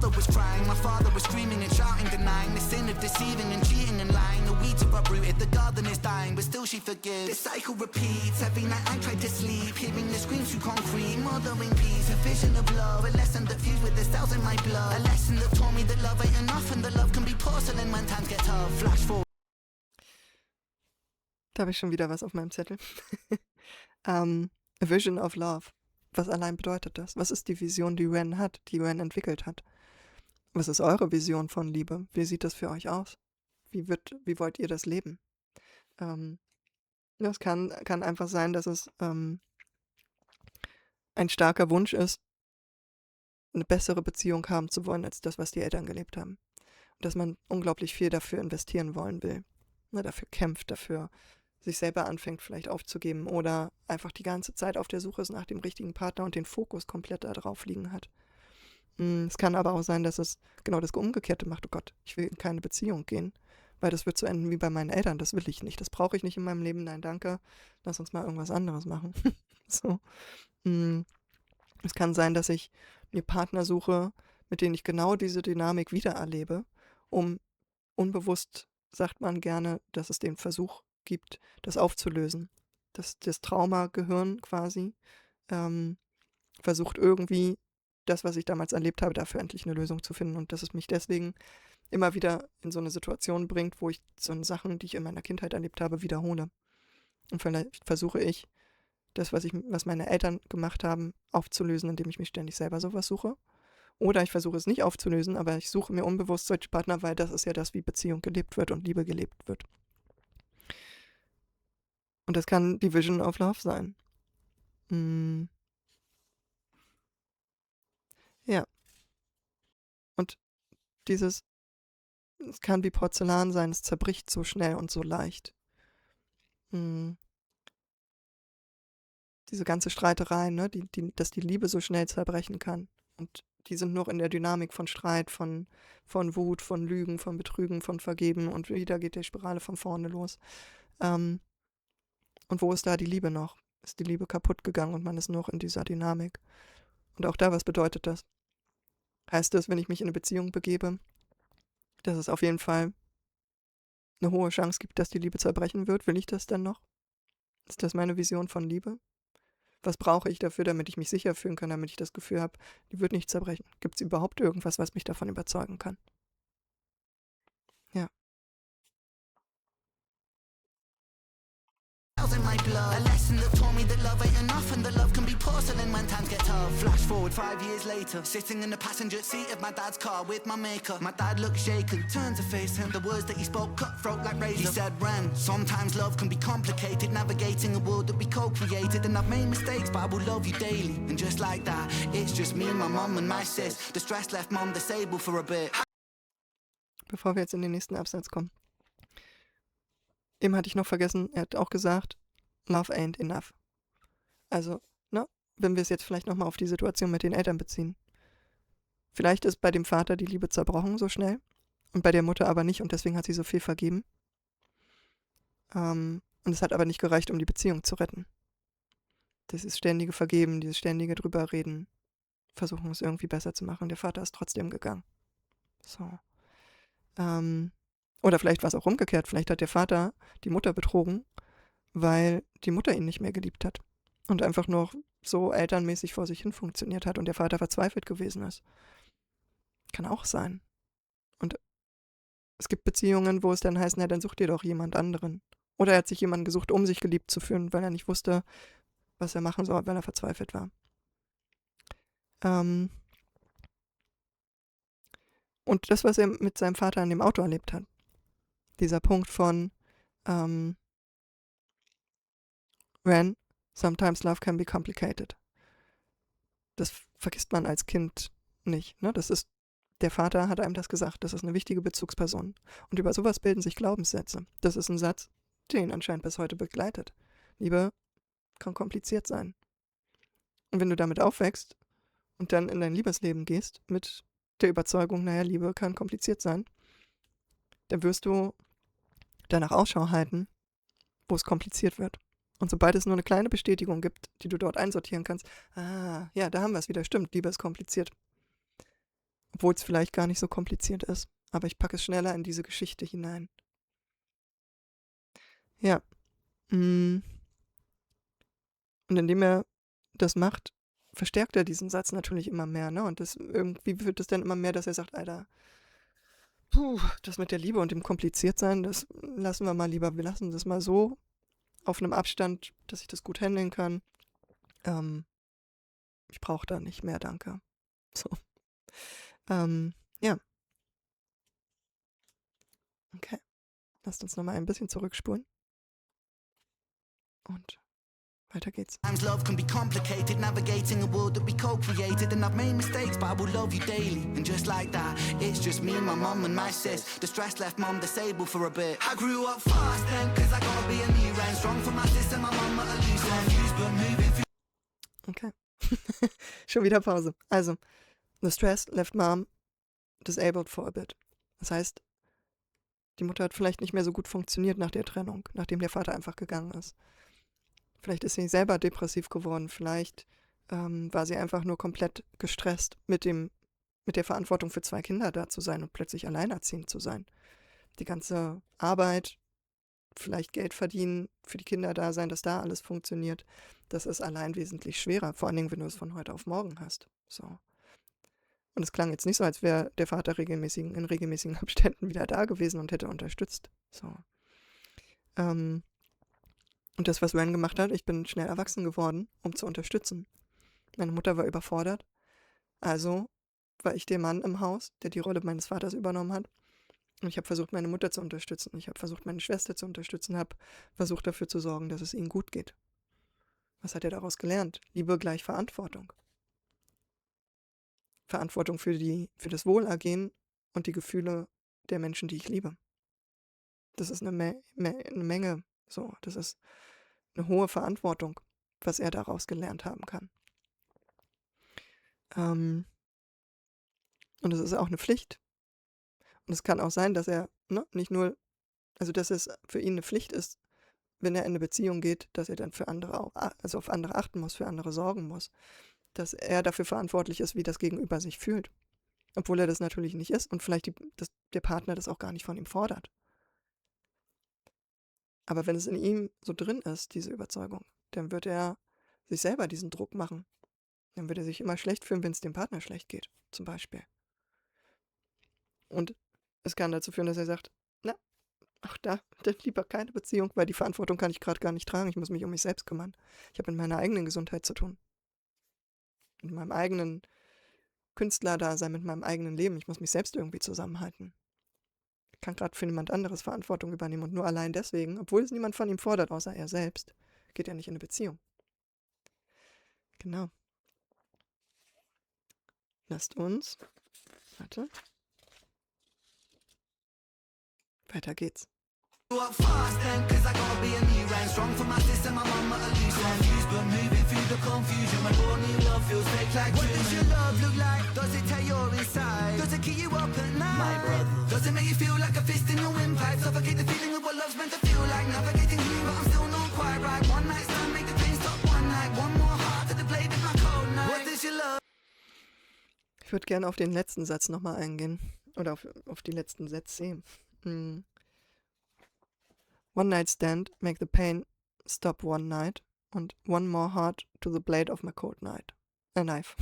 mother was crying, my father was screaming and shouting, denying the sin of deceiving and cheating and lying. The weeds are uprooted, the garden is dying, but still she forgives. This cycle repeats, every night I try to sleep, hearing the screams through concrete, mothering peace, a vision of love, a lesson that fused with the cells in my blood, a lesson that taught me that love ain't enough and that love can be porcelain when times get tough. Flash forward. Da habe ich schon wieder was auf meinem Zettel. A Vision of Love. Was allein bedeutet das? Was ist die Vision, die Ren hat, die Ren entwickelt hat? Was ist eure Vision von Liebe? Wie sieht das für euch aus? Wie wollt ihr das leben? Das kann einfach sein, dass es ein starker Wunsch ist, eine bessere Beziehung haben zu wollen, als das, was die Eltern gelebt haben. Und dass man unglaublich viel dafür investieren wollen will. Dafür kämpft, dafür sich selber anfängt vielleicht aufzugeben oder einfach die ganze Zeit auf der Suche ist nach dem richtigen Partner und den Fokus komplett darauf liegen hat. Es kann aber auch sein, dass es genau das Umgekehrte macht. Oh Gott, ich will in keine Beziehung gehen, weil das wird so enden wie bei meinen Eltern. Das will ich nicht, das brauche ich nicht in meinem Leben. Nein, danke, lass uns mal irgendwas anderes machen. So. Es kann sein, dass ich mir Partner suche, mit denen ich genau diese Dynamik wiedererlebe, um unbewusst, sagt man gerne, dass es den Versuch gibt, das aufzulösen. Das Traumagehirn quasi versucht irgendwie das, was ich damals erlebt habe, dafür endlich eine Lösung zu finden und dass es mich deswegen immer wieder in so eine Situation bringt, wo ich so Sachen, die ich in meiner Kindheit erlebt habe, wiederhole. Und vielleicht versuche ich, das, was meine Eltern gemacht haben, aufzulösen, indem ich mich ständig selber sowas suche. Oder ich versuche es nicht aufzulösen, aber ich suche mir unbewusst solche Partner, weil das ist ja das, wie Beziehung gelebt wird und Liebe gelebt wird. Und das kann die Vision of Love sein. Ja. Und es kann wie Porzellan sein, es zerbricht so schnell und so leicht. Diese ganze Streiterei, ne, dass die Liebe so schnell zerbrechen kann. Und die sind noch in der Dynamik von Streit, von Wut, von Lügen, von Betrügen, von Vergeben und wieder geht die Spirale von vorne los. Und wo ist da die Liebe noch? Ist die Liebe kaputt gegangen und man ist noch in dieser Dynamik? Und auch da, was bedeutet das? Heißt das, wenn ich mich in eine Beziehung begebe, dass es auf jeden Fall eine hohe Chance gibt, dass die Liebe zerbrechen wird? Will ich das dann noch? Ist das meine Vision von Liebe? Was brauche ich dafür, damit ich mich sicher fühlen kann, damit ich das Gefühl habe, die wird nicht zerbrechen? Gibt es überhaupt irgendwas, was mich davon überzeugen kann? Ja. cells in my blood. A lesson that taught me that love ain't enough and that love can be porcelain when times get tough. Flash forward 5 years later, sitting in the passenger seat of my dad's car with my maker. My dad looked shaken, turned to face him. The words that he spoke cut throat like razor. He said, Ren, sometimes love can be complicated, navigating a world that we co-created. And I've made mistakes, but I will love you daily. And just like that, it's just me, my mum and my sis. The stress left mum disabled for a bit. Bevor wir jetzt in den nächsten Absatz kommen. Eben hatte ich noch vergessen, er hat auch gesagt, Love ain't enough. Also, ne, wenn wir es jetzt vielleicht nochmal auf die Situation mit den Eltern beziehen. Vielleicht ist bei dem Vater die Liebe zerbrochen so schnell und bei der Mutter aber nicht und deswegen hat sie so viel vergeben. Und es hat aber nicht gereicht, um die Beziehung zu retten. Dieses ständige Vergeben, dieses ständige drüber reden, versuchen es irgendwie besser zu machen. Der Vater ist trotzdem gegangen. So. Oder vielleicht war es auch umgekehrt. Vielleicht hat der Vater die Mutter betrogen, weil die Mutter ihn nicht mehr geliebt hat und einfach nur so elternmäßig vor sich hin funktioniert hat und der Vater verzweifelt gewesen ist. Kann auch sein. Und es gibt Beziehungen, wo es dann heißt, na, dann such dir doch jemand anderen. Oder er hat sich jemanden gesucht, um sich geliebt zu fühlen, weil er nicht wusste, was er machen soll, weil er verzweifelt war. Und das, was er mit seinem Vater in dem Auto erlebt hat, dieser Punkt von Ren, sometimes love can be complicated. Das vergisst man als Kind nicht. Ne? Das ist, der Vater hat einem das gesagt, das ist eine wichtige Bezugsperson. Und über sowas bilden sich Glaubenssätze. Das ist ein Satz, der ihn anscheinend bis heute begleitet. Liebe kann kompliziert sein. Und wenn du damit aufwächst und dann in dein Liebesleben gehst mit der Überzeugung, naja, Liebe kann kompliziert sein, dann wirst du danach Ausschau halten, wo es kompliziert wird. Und sobald es nur eine kleine Bestätigung gibt, die du dort einsortieren kannst, ja, da haben wir es wieder, stimmt, Liebe ist kompliziert. Obwohl es vielleicht gar nicht so kompliziert ist. Aber ich packe es schneller in diese Geschichte hinein. Ja. Und indem er das macht, verstärkt er diesen Satz natürlich immer mehr, ne? Und das irgendwie wird es dann immer mehr, dass er sagt, Alter, das mit der Liebe und dem Kompliziertsein, das lassen wir mal lieber, wir lassen das mal so auf einem Abstand, dass ich das gut handeln kann. Ich brauche da nicht mehr, danke. So. Ja. Okay. Lasst uns nochmal ein bisschen zurückspulen. Und weiter geht's. Sometimes love can be complicated, navigating a world that we co-created. And I've made mistakes, but I will love you daily. And just like that, it's just me, my mum and my sis. The stress left mum disabled for a bit. I grew up fast then, cause I gotta be a new and strong for my sister, my mum at a loose end. Confused but moving through. Okay. Schon wieder Pause. Also, the stress left mom disabled for a bit. Das heißt, die Mutter hat vielleicht nicht mehr so gut funktioniert nach der Trennung, nachdem der Vater einfach gegangen ist. Vielleicht ist sie selber depressiv geworden, vielleicht war sie einfach nur komplett gestresst mit der Verantwortung für 2 Kinder da zu sein und plötzlich alleinerziehend zu sein. Die ganze Arbeit, vielleicht Geld verdienen, für die Kinder da sein, dass da alles funktioniert, das ist allein wesentlich schwerer, vor allen Dingen, wenn du es von heute auf morgen hast. So. Und es klang jetzt nicht so, als wäre der Vater in regelmäßigen Abständen wieder da gewesen und hätte unterstützt. So. Und das, was Ren gemacht hat, ich bin schnell erwachsen geworden, um zu unterstützen. Meine Mutter war überfordert. Also war ich der Mann im Haus, der die Rolle meines Vaters übernommen hat. Und ich habe versucht, meine Mutter zu unterstützen. Ich habe versucht, meine Schwester zu unterstützen, habe versucht, dafür zu sorgen, dass es ihnen gut geht. Was hat er daraus gelernt? Liebe gleich Verantwortung. Verantwortung für das Wohlergehen und die Gefühle der Menschen, die ich liebe. Das ist eine Menge. So, das ist eine hohe Verantwortung, was er daraus gelernt haben kann. Und es ist auch eine Pflicht. Und es kann auch sein, dass er nicht nur, also dass es für ihn eine Pflicht ist, wenn er in eine Beziehung geht, dass er dann für andere auch, also auf andere achten muss, für andere sorgen muss. Dass er dafür verantwortlich ist, wie das Gegenüber sich fühlt. Obwohl er das natürlich nicht ist und vielleicht der Partner das auch gar nicht von ihm fordert. Aber wenn es in ihm so drin ist, diese Überzeugung, dann wird er sich selber diesen Druck machen. Dann wird er sich immer schlecht fühlen, wenn es dem Partner schlecht geht, zum Beispiel. Und es kann dazu führen, dass er sagt, na, Ach da, dann lieber keine Beziehung, weil die Verantwortung kann ich gerade gar nicht tragen. Ich muss mich um mich selbst kümmern. Ich habe mit meiner eigenen Gesundheit zu tun. Mit meinem eigenen Künstlerdasein, mit meinem eigenen Leben. Ich muss mich selbst irgendwie zusammenhalten. Ich kann gerade für niemand anderes Verantwortung übernehmen und nur allein deswegen, obwohl es niemand von ihm fordert, außer er selbst, geht er nicht in eine Beziehung. Genau. Lasst uns, warte, weiter geht's. Up fast then, cause I gotta be a new brand. Strong for my system, I'm on my loose end. Confused but moving through the confusion. My raw new love feels fake like What does your love look like? Does it tear your inside? Does it keep you up at night? My brother. Does it make you feel like a fist in your windpipe? Suffocate the feeling of what love's meant to feel like. Navigating you, but I'm still not quite right. One night stand, make the pain stop one night. One more heart to the blade of my cold night. What does your love? Ich würde gerne auf den letzten Satz nochmal eingehen. Oder auf die letzten Sätze. One night stand, make the pain stop one night. Und one more heart to the blade of my cold knife.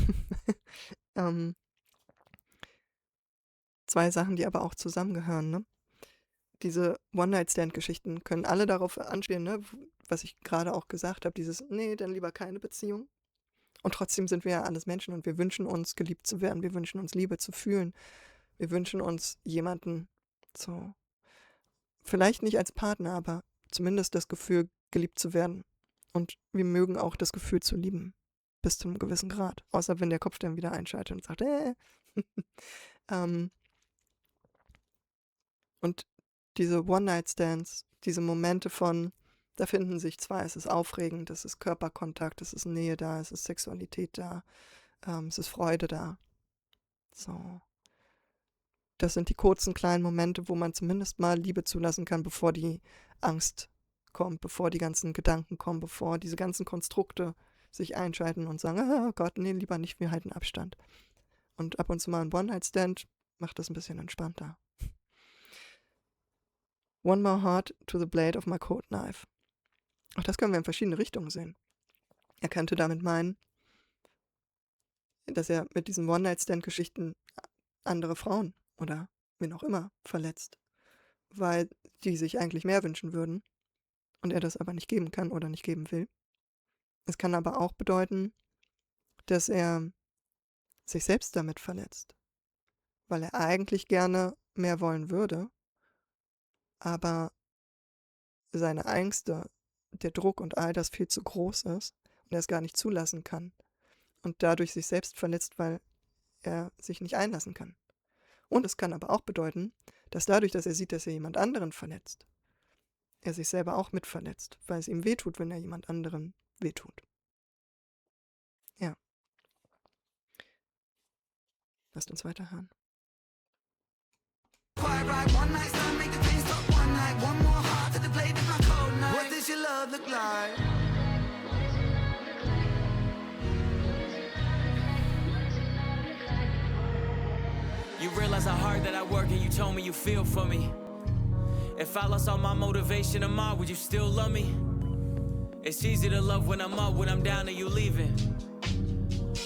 Zwei Sachen, die aber auch zusammengehören, ne? Diese One-Night-Stand-Geschichten können alle darauf anspielen, ne? Was ich gerade auch gesagt habe, dieses, nee, dann lieber keine Beziehung. Und trotzdem sind wir ja alles Menschen und wir wünschen uns, geliebt zu werden. Wir wünschen uns, Liebe zu fühlen. Wir wünschen uns jemanden so, vielleicht nicht als Partner, aber zumindest das Gefühl, geliebt zu werden. Und wir mögen auch das Gefühl zu lieben. Bis zu einem gewissen Grad. Außer wenn der Kopf dann wieder einschaltet und sagt, Und diese One-Night-Stands, diese Momente von, da finden sich zwei, es ist aufregend, es ist Körperkontakt, es ist Nähe da, es ist Sexualität da, es ist Freude da. So. Das sind die kurzen, kleinen Momente, wo man zumindest mal Liebe zulassen kann, bevor die Angst kommt, bevor die ganzen Gedanken kommen, bevor diese ganzen Konstrukte sich einschalten und sagen, oh Gott, nee, lieber nicht, wir halten Abstand. Und ab und zu mal ein One-Night-Stand macht das ein bisschen entspannter. One more heart to the blade of my cold knife. Auch das können wir in verschiedene Richtungen sehen. Er könnte damit meinen, dass er mit diesen One-Night-Stand-Geschichten andere Frauen oder wen auch immer verletzt, weil die sich eigentlich mehr wünschen würden und er das aber nicht geben kann oder nicht geben will. Es kann aber auch bedeuten, dass er sich selbst damit verletzt, weil er eigentlich gerne mehr wollen würde, aber seine Ängste, der Druck und all das viel zu groß ist und er es gar nicht zulassen kann und dadurch sich selbst verletzt, weil er sich nicht einlassen kann. Und es kann aber auch bedeuten, dass dadurch, dass er sieht, dass er jemand anderen verletzt, er sich selber auch mit verletzt, weil es ihm wehtut, wenn er jemand anderen wehtut. Ja. Lasst uns weiterhören. Quite right, one night stand, make the pain stop one night. One more heart to the blade of my cold knife. What does your love look like? You realize how hard that I work and you told me you feel for me. If I lost all my motivation tomorrow, would you still love me? It's easy to love when I'm up, when I'm down and you leaving.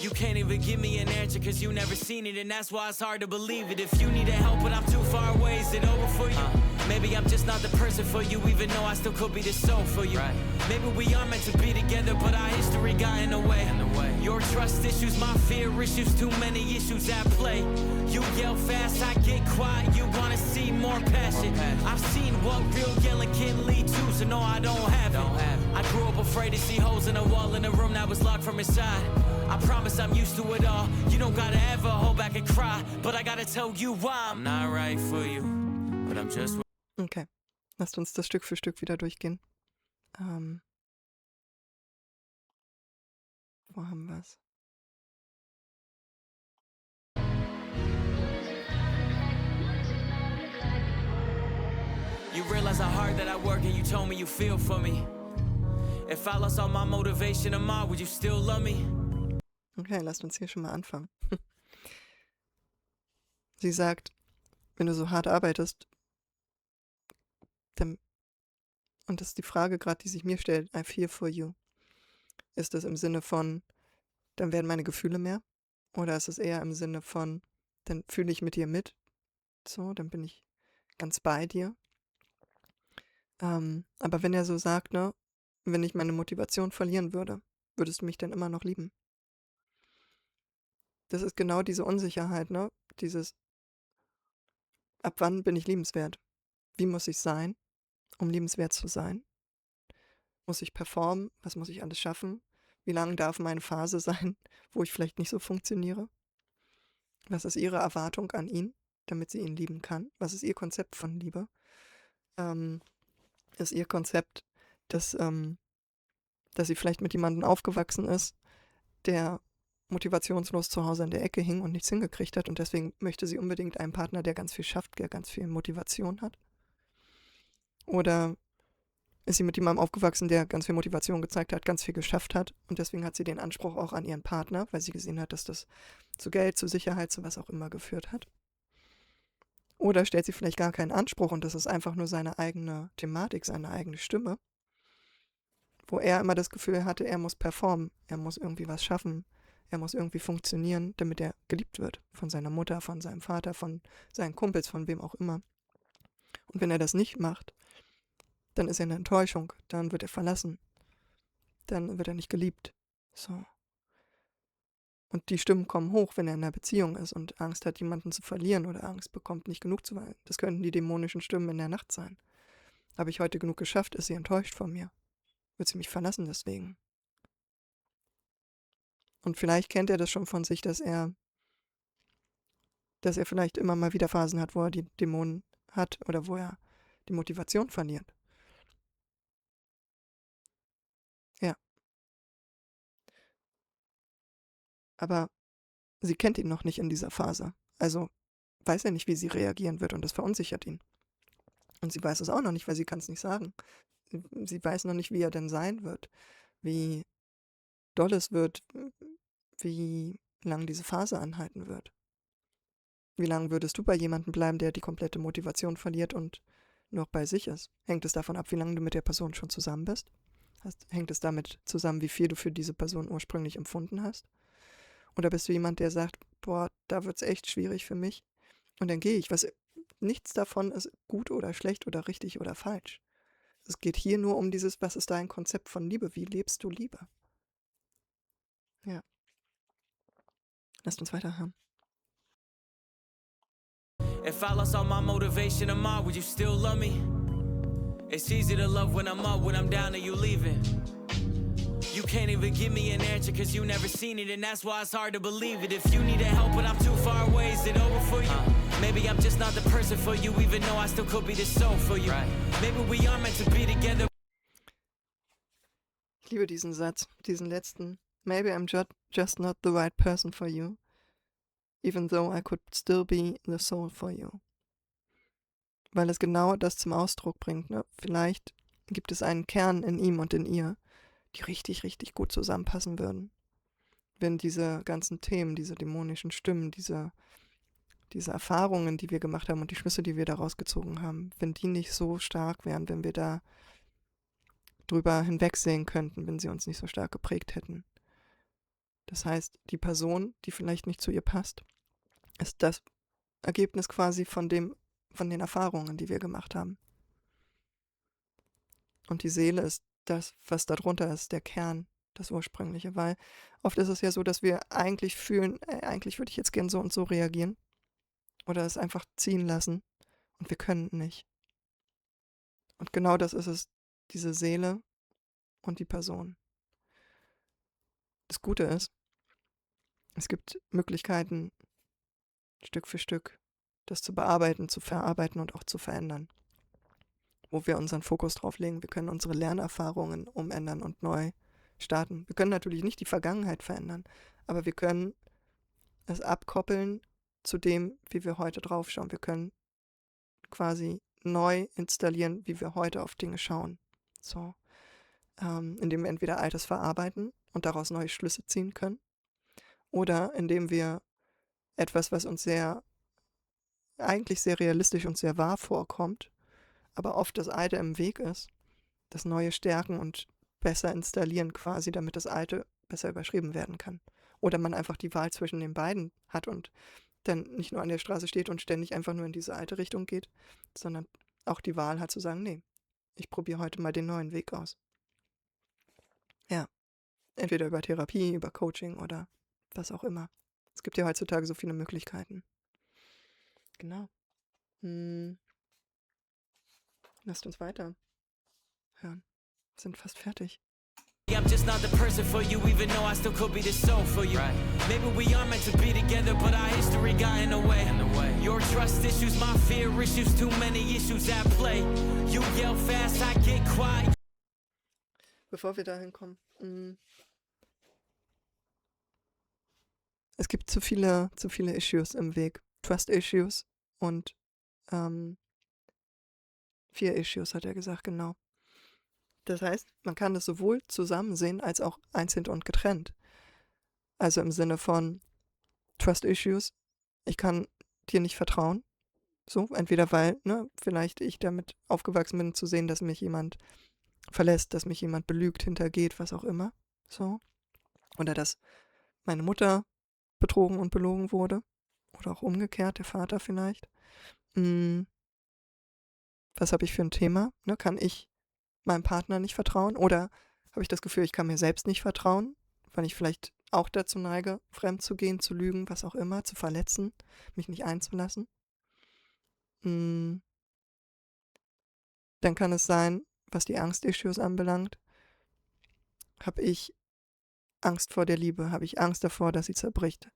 You can't even give me an answer cause you never seen it, and that's why it's hard to believe it. If you need help but I'm too far away, is it over for you? Maybe I'm just not the person for you, even though I still could be the soul for you. Right. Maybe we are meant to be together, but our history got in the way. Your trust issues, my fear issues, too many issues at play. You yell fast, I get quiet, you wanna see more passion. I've seen what real yelling can lead to, so no, I don't have it. I grew up afraid to see holes in the wall in a room that was locked from inside. I promise I'm used to it all. You don't gotta ever hold back and cry, but I gotta tell you why I'm not right for you, but I'm just. Okay, lasst uns das Stück für Stück wieder durchgehen. Wo haben wir es? You realize how hard that I work and you told me you feel for me. If I lost all my motivation tomorrow, would you still love me? Okay, lasst uns hier schon mal anfangen. Sie sagt, wenn du so hart arbeitest, dann, und das ist die Frage gerade, die sich mir stellt, I feel for you. Ist das im Sinne von, dann werden meine Gefühle mehr? Oder ist es eher im Sinne von, dann fühle ich mit dir mit? So, dann bin ich ganz bei dir. Aber wenn er so sagt, ne, wenn ich meine Motivation verlieren würde, würdest du mich dann immer noch lieben? Das ist genau diese Unsicherheit, ne? Dieses, ab wann bin ich liebenswert? Wie muss ich sein, um liebenswert zu sein? Muss ich performen? Was muss ich alles schaffen? Wie lang darf meine Phase sein, wo ich vielleicht nicht so funktioniere? Was ist ihre Erwartung an ihn, damit sie ihn lieben kann? Was ist ihr Konzept von Liebe? Ähm, ist ihr Konzept, dass sie vielleicht mit jemandem aufgewachsen ist, der motivationslos zu Hause in der Ecke hing und nichts hingekriegt hat und deswegen möchte sie unbedingt einen Partner, der ganz viel schafft, der ganz viel Motivation hat? Oder ist sie mit jemandem aufgewachsen, der ganz viel Motivation gezeigt hat, ganz viel geschafft hat und deswegen hat sie den Anspruch auch an ihren Partner, weil sie gesehen hat, dass das zu Geld, zu Sicherheit, zu was auch immer geführt hat? Oder stellt sie vielleicht gar keinen Anspruch und das ist einfach nur seine eigene Thematik, seine eigene Stimme, wo er immer das Gefühl hatte, er muss performen, er muss irgendwie was schaffen, er muss irgendwie funktionieren, damit er geliebt wird von seiner Mutter, von seinem Vater, von seinen Kumpels, von wem auch immer. Und wenn er das nicht macht, dann ist er eine Enttäuschung, dann wird er verlassen, dann wird er nicht geliebt. So. Und die Stimmen kommen hoch, wenn er in einer Beziehung ist und Angst hat, jemanden zu verlieren oder Angst bekommt, nicht genug zu sein. Das könnten die dämonischen Stimmen in der Nacht sein. Habe ich heute genug geschafft? Ist sie enttäuscht von mir? Wird sie mich verlassen deswegen? Und vielleicht kennt er das schon von sich, dass er vielleicht immer mal wieder Phasen hat, wo er die Dämonen hat oder wo er die Motivation verliert. Ja, aber sie kennt ihn noch nicht in dieser Phase. Also weiß er nicht, wie sie reagieren wird und das verunsichert ihn. Und sie weiß es auch noch nicht, weil sie kann es nicht sagen. Sie weiß noch nicht, wie er denn sein wird, wie doll es wird, wie lang diese Phase anhalten wird. Wie lange würdest du bei jemandem bleiben, der die komplette Motivation verliert und noch bei sich ist? Hängt es davon ab, wie lange du mit der Person schon zusammen bist? Hängt es damit zusammen, wie viel du für diese Person ursprünglich empfunden hast? Oder bist du jemand, der sagt, boah, da wird es echt schwierig für mich und dann gehe ich. Nichts davon ist gut oder schlecht oder richtig oder falsch. Es geht hier nur um dieses, was ist dein Konzept von Liebe? Wie lebst du Liebe? Ja, lasst uns weiterhören. If I lost all my motivation tomorrow, would you still love me? It's easy to love when I'm up, when I'm down and you leaving. You can't even give me an answer cause you never seen it, and that's why it's hard to believe it. If you need help but I'm too far away, is it over for you? Maybe I'm just not the person for you, even though I still could be the soul for you. Maybe we are meant to be together. Ich liebe diesen Satz, diesen letzten. Maybe I'm just not the right person for you, even though I could still be the soul for you. Weil es genau das zum Ausdruck bringt. Ne? Vielleicht gibt es einen Kern in ihm und in ihr, die richtig, richtig gut zusammenpassen würden. Wenn diese ganzen Themen, diese dämonischen Stimmen, diese Erfahrungen, die wir gemacht haben und die Schlüsse, die wir daraus gezogen haben, wenn die nicht so stark wären, wenn wir da drüber hinwegsehen könnten, wenn sie uns nicht so stark geprägt hätten. Das heißt, die Person, die vielleicht nicht zu ihr passt, ist das Ergebnis quasi von den Erfahrungen, die wir gemacht haben. Und die Seele ist das, was darunter ist, der Kern, das Ursprüngliche. Weil oft ist es ja so, dass wir eigentlich fühlen, eigentlich würde ich jetzt gern so und so reagieren. Oder es einfach ziehen lassen. Und wir können nicht. Und genau das ist es, diese Seele und die Person. Das Gute ist, es gibt Möglichkeiten, Stück für Stück das zu bearbeiten, zu verarbeiten und auch zu verändern. Wo wir unseren Fokus drauf legen. Wir können unsere Lernerfahrungen umändern und neu starten. Wir können natürlich nicht die Vergangenheit verändern, aber wir können es abkoppeln zu dem, wie wir heute drauf schauen. Wir können quasi neu installieren, wie wir heute auf Dinge schauen. So, indem wir entweder Altes verarbeiten und daraus neue Schlüsse ziehen können, oder indem wir etwas, was uns eigentlich sehr realistisch und sehr wahr vorkommt, aber oft das Alte im Weg ist, das Neue stärken und besser installieren quasi, damit das Alte besser überschrieben werden kann. Oder man einfach die Wahl zwischen den beiden hat und dann nicht nur an der Straße steht und ständig einfach nur in diese alte Richtung geht, sondern auch die Wahl hat zu sagen, nee, ich probiere heute mal den neuen Weg aus. Ja, entweder über Therapie, über Coaching oder was auch immer. Es gibt ja heutzutage so viele Möglichkeiten. Genau. Lasst uns weiter hören. Wir sind fast fertig. I'm just not the person for you, even though I still could be the soul for you. Right. Maybe we are meant to be together, but our history got in the way. Your trust issues, my fear issues, too many issues at play. You yell fast, I get quiet. Bevor wir dahin kommen, es gibt zu viele Issues im Weg. Trust Issues und Fear Issues, hat er gesagt, genau. Das heißt, man kann das sowohl zusammen sehen, als auch einzeln und getrennt. Also im Sinne von Trust Issues, ich kann dir nicht vertrauen. So, entweder weil, vielleicht ich damit aufgewachsen bin, zu sehen, dass mich jemand verlässt, dass mich jemand belügt, hintergeht, was auch immer. So. Oder dass meine Mutter betrogen und belogen wurde. Oder auch umgekehrt, der Vater vielleicht. Was habe ich für ein Thema? Kann ich meinem Partner nicht vertrauen? Oder habe ich das Gefühl, ich kann mir selbst nicht vertrauen, weil ich vielleicht auch dazu neige, fremd zu gehen, zu lügen, was auch immer, zu verletzen, mich nicht einzulassen? Dann kann es sein, was die Angst-Issues anbelangt, habe ich Angst vor der Liebe, habe ich Angst davor, dass sie zerbricht,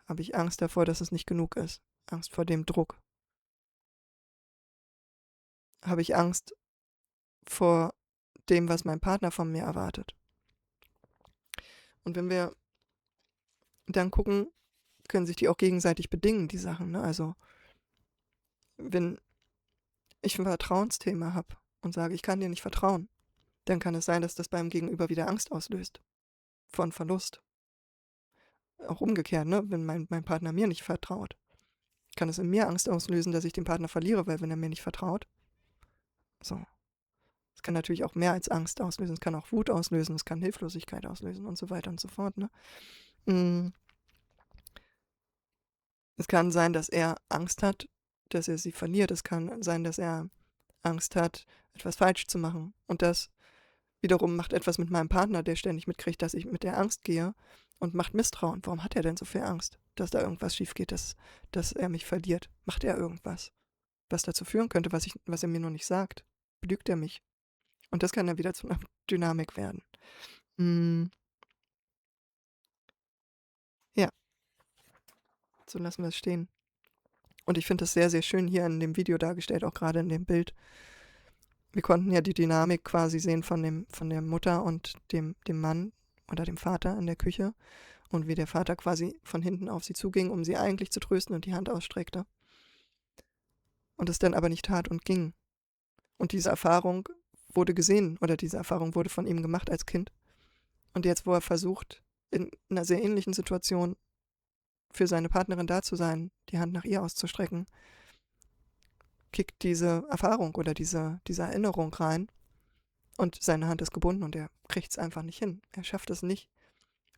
habe ich Angst davor, dass es nicht genug ist, Angst vor dem Druck, habe ich Angst vor dem, was mein Partner von mir erwartet. Und wenn wir dann gucken, können sich die auch gegenseitig bedingen, die Sachen. Also wenn ich ein Vertrauensthema habe und sage, ich kann dir nicht vertrauen, dann kann es sein, dass das beim Gegenüber wieder Angst auslöst. Von Verlust. Auch umgekehrt, wenn mein Partner mir nicht vertraut, kann es in mir Angst auslösen, dass ich den Partner verliere, weil wenn er mir nicht vertraut, so. Es kann natürlich auch mehr als Angst auslösen, es kann auch Wut auslösen, es kann Hilflosigkeit auslösen und so weiter und so fort. Es kann sein, dass er Angst hat, dass er sie verliert. Es kann sein, dass er Angst hat, etwas falsch zu machen. Und das wiederum macht etwas mit meinem Partner, der ständig mitkriegt, dass ich mit der Angst gehe und macht Misstrauen. Warum hat er denn so viel Angst, dass da irgendwas schief geht, dass er mich verliert? Macht er irgendwas, was dazu führen könnte, was er mir noch nicht sagt? Belügt er mich? Und das kann dann wieder zu einer Dynamik werden. Ja. So lassen wir es stehen. Und ich finde das sehr, sehr schön hier in dem Video dargestellt, auch gerade in dem Bild. Wir konnten ja die Dynamik quasi sehen von der Mutter und dem Mann oder dem Vater in der Küche und wie der Vater quasi von hinten auf sie zuging, um sie eigentlich zu trösten und die Hand ausstreckte. Und es dann aber nicht tat und ging. Und diese Erfahrung wurde gesehen oder diese Erfahrung wurde von ihm gemacht als Kind. Und jetzt, wo er versucht, in einer sehr ähnlichen Situation für seine Partnerin da zu sein, die Hand nach ihr auszustrecken, kickt diese Erfahrung oder diese Erinnerung rein und seine Hand ist gebunden und er kriegt es einfach nicht hin. Er schafft es nicht,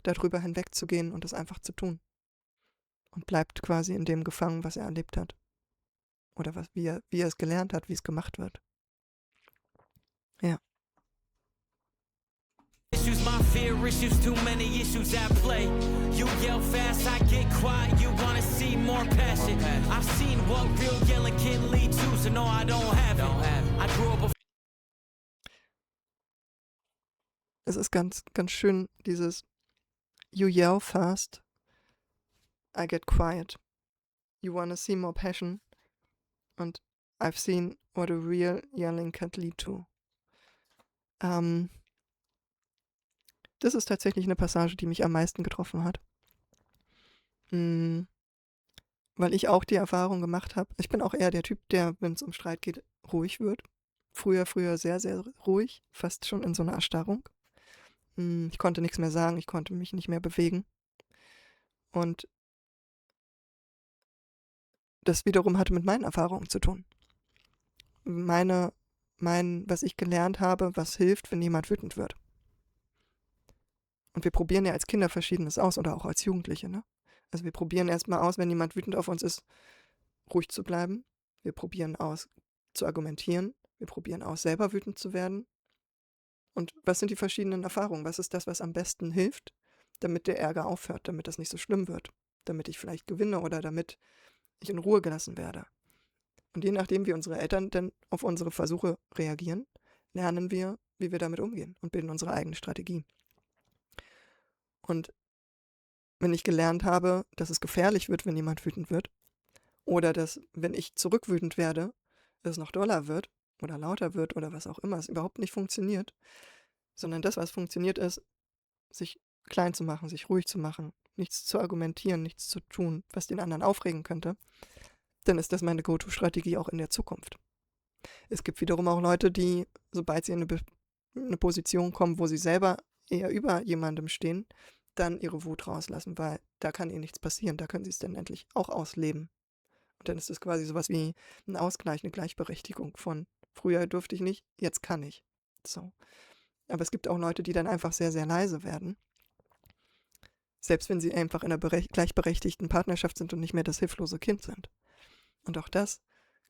darüber hinwegzugehen und es einfach zu tun. Und bleibt quasi in dem gefangen, was er erlebt hat. Oder wie er es gelernt hat, wie es gemacht wird. Ja. Issues, my fear issues, too many issues at play. You yell fast, I get quiet. You wanna see more passion. I've seen what real yelling can lead to, so no, I don't have it. I grew up. Es ist ganz, ganz schön, dieses You yell fast, I get quiet. You wanna see more passion. Und I've seen what a real yelling can lead to. Das ist tatsächlich eine Passage, die mich am meisten getroffen hat. Weil ich auch die Erfahrung gemacht habe. Ich bin auch eher der Typ, der, wenn es um Streit geht, ruhig wird. Früher sehr, sehr ruhig, fast schon in so einer Erstarrung. Ich konnte nichts mehr sagen, ich konnte mich nicht mehr bewegen. Und das wiederum hatte mit meinen Erfahrungen zu tun. Was ich gelernt habe, was hilft, wenn jemand wütend wird. Und wir probieren ja als Kinder Verschiedenes aus oder auch als Jugendliche, Also wir probieren erstmal aus, wenn jemand wütend auf uns ist, ruhig zu bleiben. Wir probieren aus, zu argumentieren. Wir probieren aus, selber wütend zu werden. Und was sind die verschiedenen Erfahrungen? Was ist das, was am besten hilft, damit der Ärger aufhört, damit das nicht so schlimm wird, damit ich vielleicht gewinne oder damit ich in Ruhe gelassen werde? Und je nachdem, wie unsere Eltern denn auf unsere Versuche reagieren, lernen wir, wie wir damit umgehen und bilden unsere eigene Strategie. Und wenn ich gelernt habe, dass es gefährlich wird, wenn jemand wütend wird, oder dass, wenn ich zurückwütend werde, es noch doller wird oder lauter wird oder was auch immer, es überhaupt nicht funktioniert, sondern das, was funktioniert, ist, sich klein zu machen, sich ruhig zu machen, nichts zu argumentieren, nichts zu tun, was den anderen aufregen könnte, dann ist das meine Go-To-Strategie auch in der Zukunft. Es gibt wiederum auch Leute, die, sobald sie in eine Position kommen, wo sie selber eher über jemandem stehen, dann ihre Wut rauslassen, weil da kann ihnen nichts passieren, da können sie es dann endlich auch ausleben. Und dann ist es quasi sowas wie ein Ausgleich, eine Gleichberechtigung von früher durfte ich nicht, jetzt kann ich. So. Aber es gibt auch Leute, die dann einfach sehr, sehr leise werden. Selbst wenn sie einfach in einer gleichberechtigten Partnerschaft sind und nicht mehr das hilflose Kind sind. Und auch das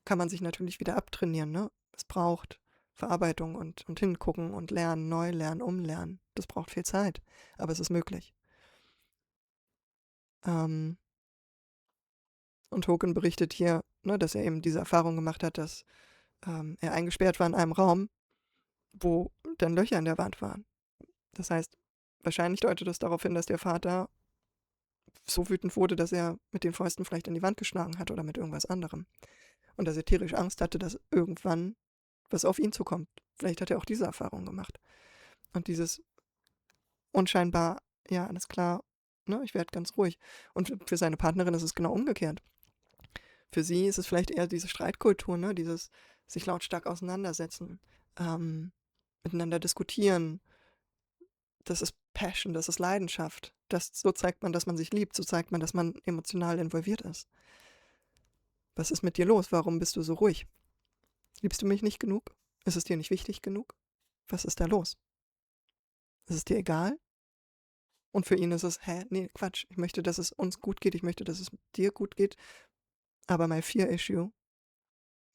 kann man sich natürlich wieder abtrainieren, ne? Es braucht Verarbeitung und hingucken und lernen, neu lernen, umlernen. Das braucht viel Zeit, aber es ist möglich. Und Hogan berichtet hier, ne, dass er eben diese Erfahrung gemacht hat, dass er eingesperrt war in einem Raum, wo dann Löcher in der Wand waren. Das heißt, wahrscheinlich deutet das darauf hin, dass der Vater so wütend wurde, dass er mit den Fäusten vielleicht in die Wand geschlagen hat oder mit irgendwas anderem. Und dass er tierisch Angst hatte, dass irgendwann was auf ihn zukommt. Vielleicht hat er auch diese Erfahrung gemacht. Und dieses unscheinbar, ja, alles klar, ne, ich werde ganz ruhig. Und für seine Partnerin ist es genau umgekehrt. Für sie ist es vielleicht eher diese Streitkultur, ne, dieses sich lautstark auseinandersetzen, miteinander diskutieren. Das ist Passion, das ist Leidenschaft. So zeigt man, dass man sich liebt, so zeigt man, dass man emotional involviert ist. Was ist mit dir los? Warum bist du so ruhig? Liebst du mich nicht genug? Ist es dir nicht wichtig genug? Was ist da los? Ist es dir egal? Und für ihn ist es, nee, Quatsch. Ich möchte, dass es uns gut geht. Ich möchte, dass es dir gut geht. Aber mein Fear-Issue,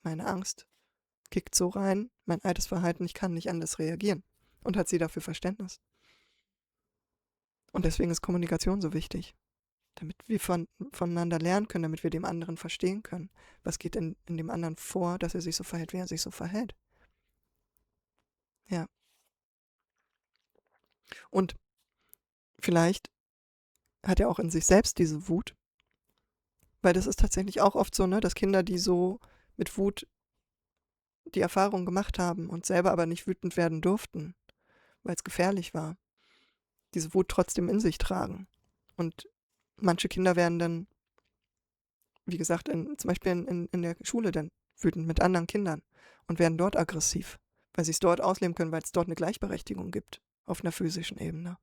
meine Angst, kickt so rein, mein altes Verhalten, ich kann nicht anders reagieren. Und hat sie dafür Verständnis. Und deswegen ist Kommunikation so wichtig. Damit wir voneinander lernen können, damit wir dem anderen verstehen können. Was geht in dem anderen vor, dass er sich so verhält, wie er sich so verhält. Ja. Und vielleicht hat er auch in sich selbst diese Wut. Weil das ist tatsächlich auch oft so, ne, dass Kinder, die so mit Wut die Erfahrung gemacht haben und selber aber nicht wütend werden durften, weil es gefährlich war, diese Wut trotzdem in sich tragen. Und manche Kinder werden dann, wie gesagt, zum Beispiel in der Schule dann wütend mit anderen Kindern und werden dort aggressiv, weil sie es dort ausleben können, weil es dort eine Gleichberechtigung gibt, auf einer physischen Ebene.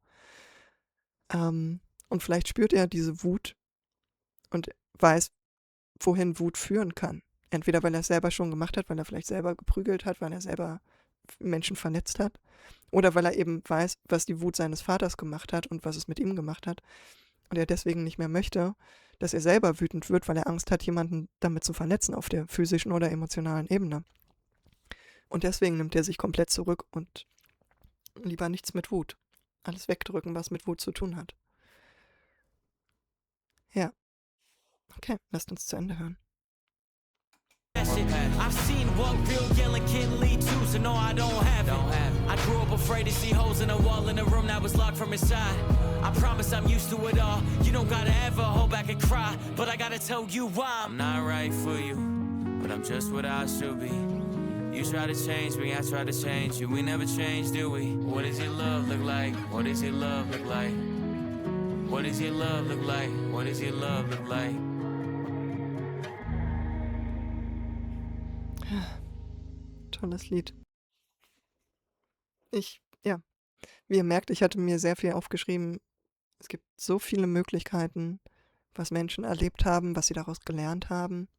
Und vielleicht spürt er diese Wut und weiß, wohin Wut führen kann. Entweder weil er es selber schon gemacht hat, weil er vielleicht selber geprügelt hat, weil er selber Menschen verletzt hat, oder weil er eben weiß, was die Wut seines Vaters gemacht hat und was es mit ihm gemacht hat. Und er deswegen nicht mehr möchte, dass er selber wütend wird, weil er Angst hat, jemanden damit zu verletzen auf der physischen oder emotionalen Ebene. Und deswegen nimmt er sich komplett zurück und lieber nichts mit Wut. Alles wegdrücken, was mit Wut zu tun hat. Ja. Okay, lasst uns zu Ende hören. I've seen what real yelling can lead to, so no, I don't have it. I grew up afraid to see holes in a wall in a room that was locked from inside. I promise I'm used to it all. You don't gotta ever hold back and cry, but I gotta tell you why. I'm not right for you, but I'm just what I should be. You try to change me, I try to change you. We never change, do we? What does your love look like? What does your love look like? What does your love look like? What does your love look like? Tolles Lied. Wie ihr merkt, ich hatte mir sehr viel aufgeschrieben. Es gibt so viele Möglichkeiten, was Menschen erlebt haben, was sie daraus gelernt haben,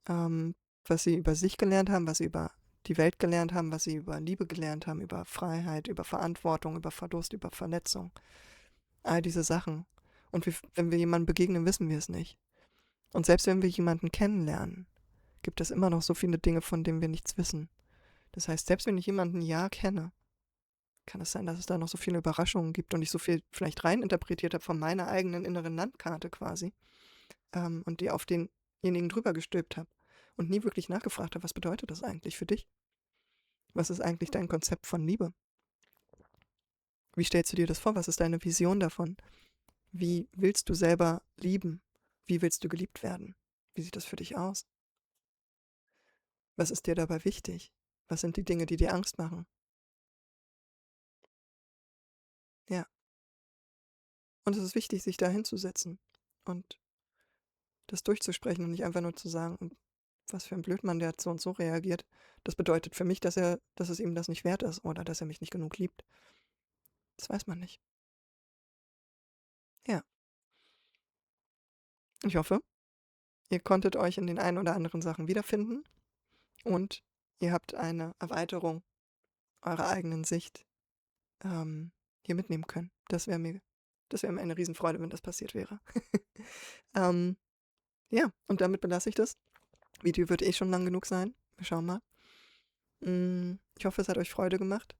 was sie über sich gelernt haben, was sie über die Welt gelernt haben, was sie über Liebe gelernt haben, über Freiheit, über Verantwortung, über Verlust, über Verletzung. All diese Sachen. Und wenn wir jemandem begegnen, wissen wir es nicht. Und selbst wenn wir jemanden kennenlernen, gibt es immer noch so viele Dinge, von denen wir nichts wissen. Das heißt, selbst wenn ich jemanden ein Jahr kenne, kann es sein, dass es da noch so viele Überraschungen gibt und ich so viel vielleicht reininterpretiert habe von meiner eigenen inneren Landkarte quasi, und die auf denjenigen drüber gestülpt habe und nie wirklich nachgefragt habe, was bedeutet das eigentlich für dich? Was ist eigentlich dein Konzept von Liebe? Wie stellst du dir das vor? Was ist deine Vision davon? Wie willst du selber lieben? Wie willst du geliebt werden? Wie sieht das für dich aus? Was ist dir dabei wichtig? Was sind die Dinge, die dir Angst machen? Ja, und es ist wichtig, sich da hinzusetzen und das durchzusprechen und nicht einfach nur zu sagen, was für ein Blödmann, der hat so und so reagiert. Das bedeutet für mich, dass es ihm das nicht wert ist oder dass er mich nicht genug liebt. Das weiß man nicht. Ja, ich hoffe, ihr konntet euch in den ein oder anderen Sachen wiederfinden und ihr habt eine Erweiterung eurer eigenen Sicht hier mitnehmen können. Das wäre mir eine Riesenfreude, wenn das passiert wäre. ähm, ja, und damit belasse ich das. Video wird eh schon lang genug sein. Wir schauen mal. Ich hoffe, es hat euch Freude gemacht.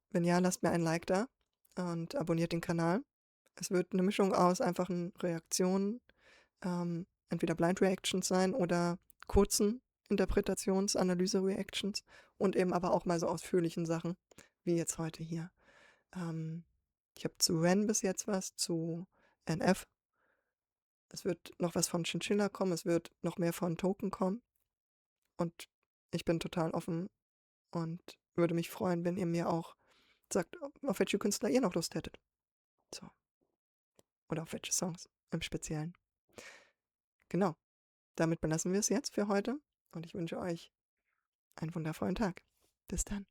Wenn ja, lasst mir ein Like da und abonniert den Kanal. Es wird eine Mischung aus einfachen Reaktionen, entweder Blind Reactions sein oder kurzen Interpretations-Analyse-Reactions und eben aber auch mal so ausführlichen Sachen, wie jetzt heute hier. Ich habe zu Ren bis jetzt was, zu NF. Es wird noch was von Chinchilla kommen, es wird noch mehr von Token kommen. Und ich bin total offen und würde mich freuen, wenn ihr mir auch sagt, auf welche Künstler ihr noch Lust hättet. So. Oder auf welche Songs im Speziellen. Genau. Damit belassen wir es jetzt für heute und ich wünsche euch einen wundervollen Tag. Bis dann.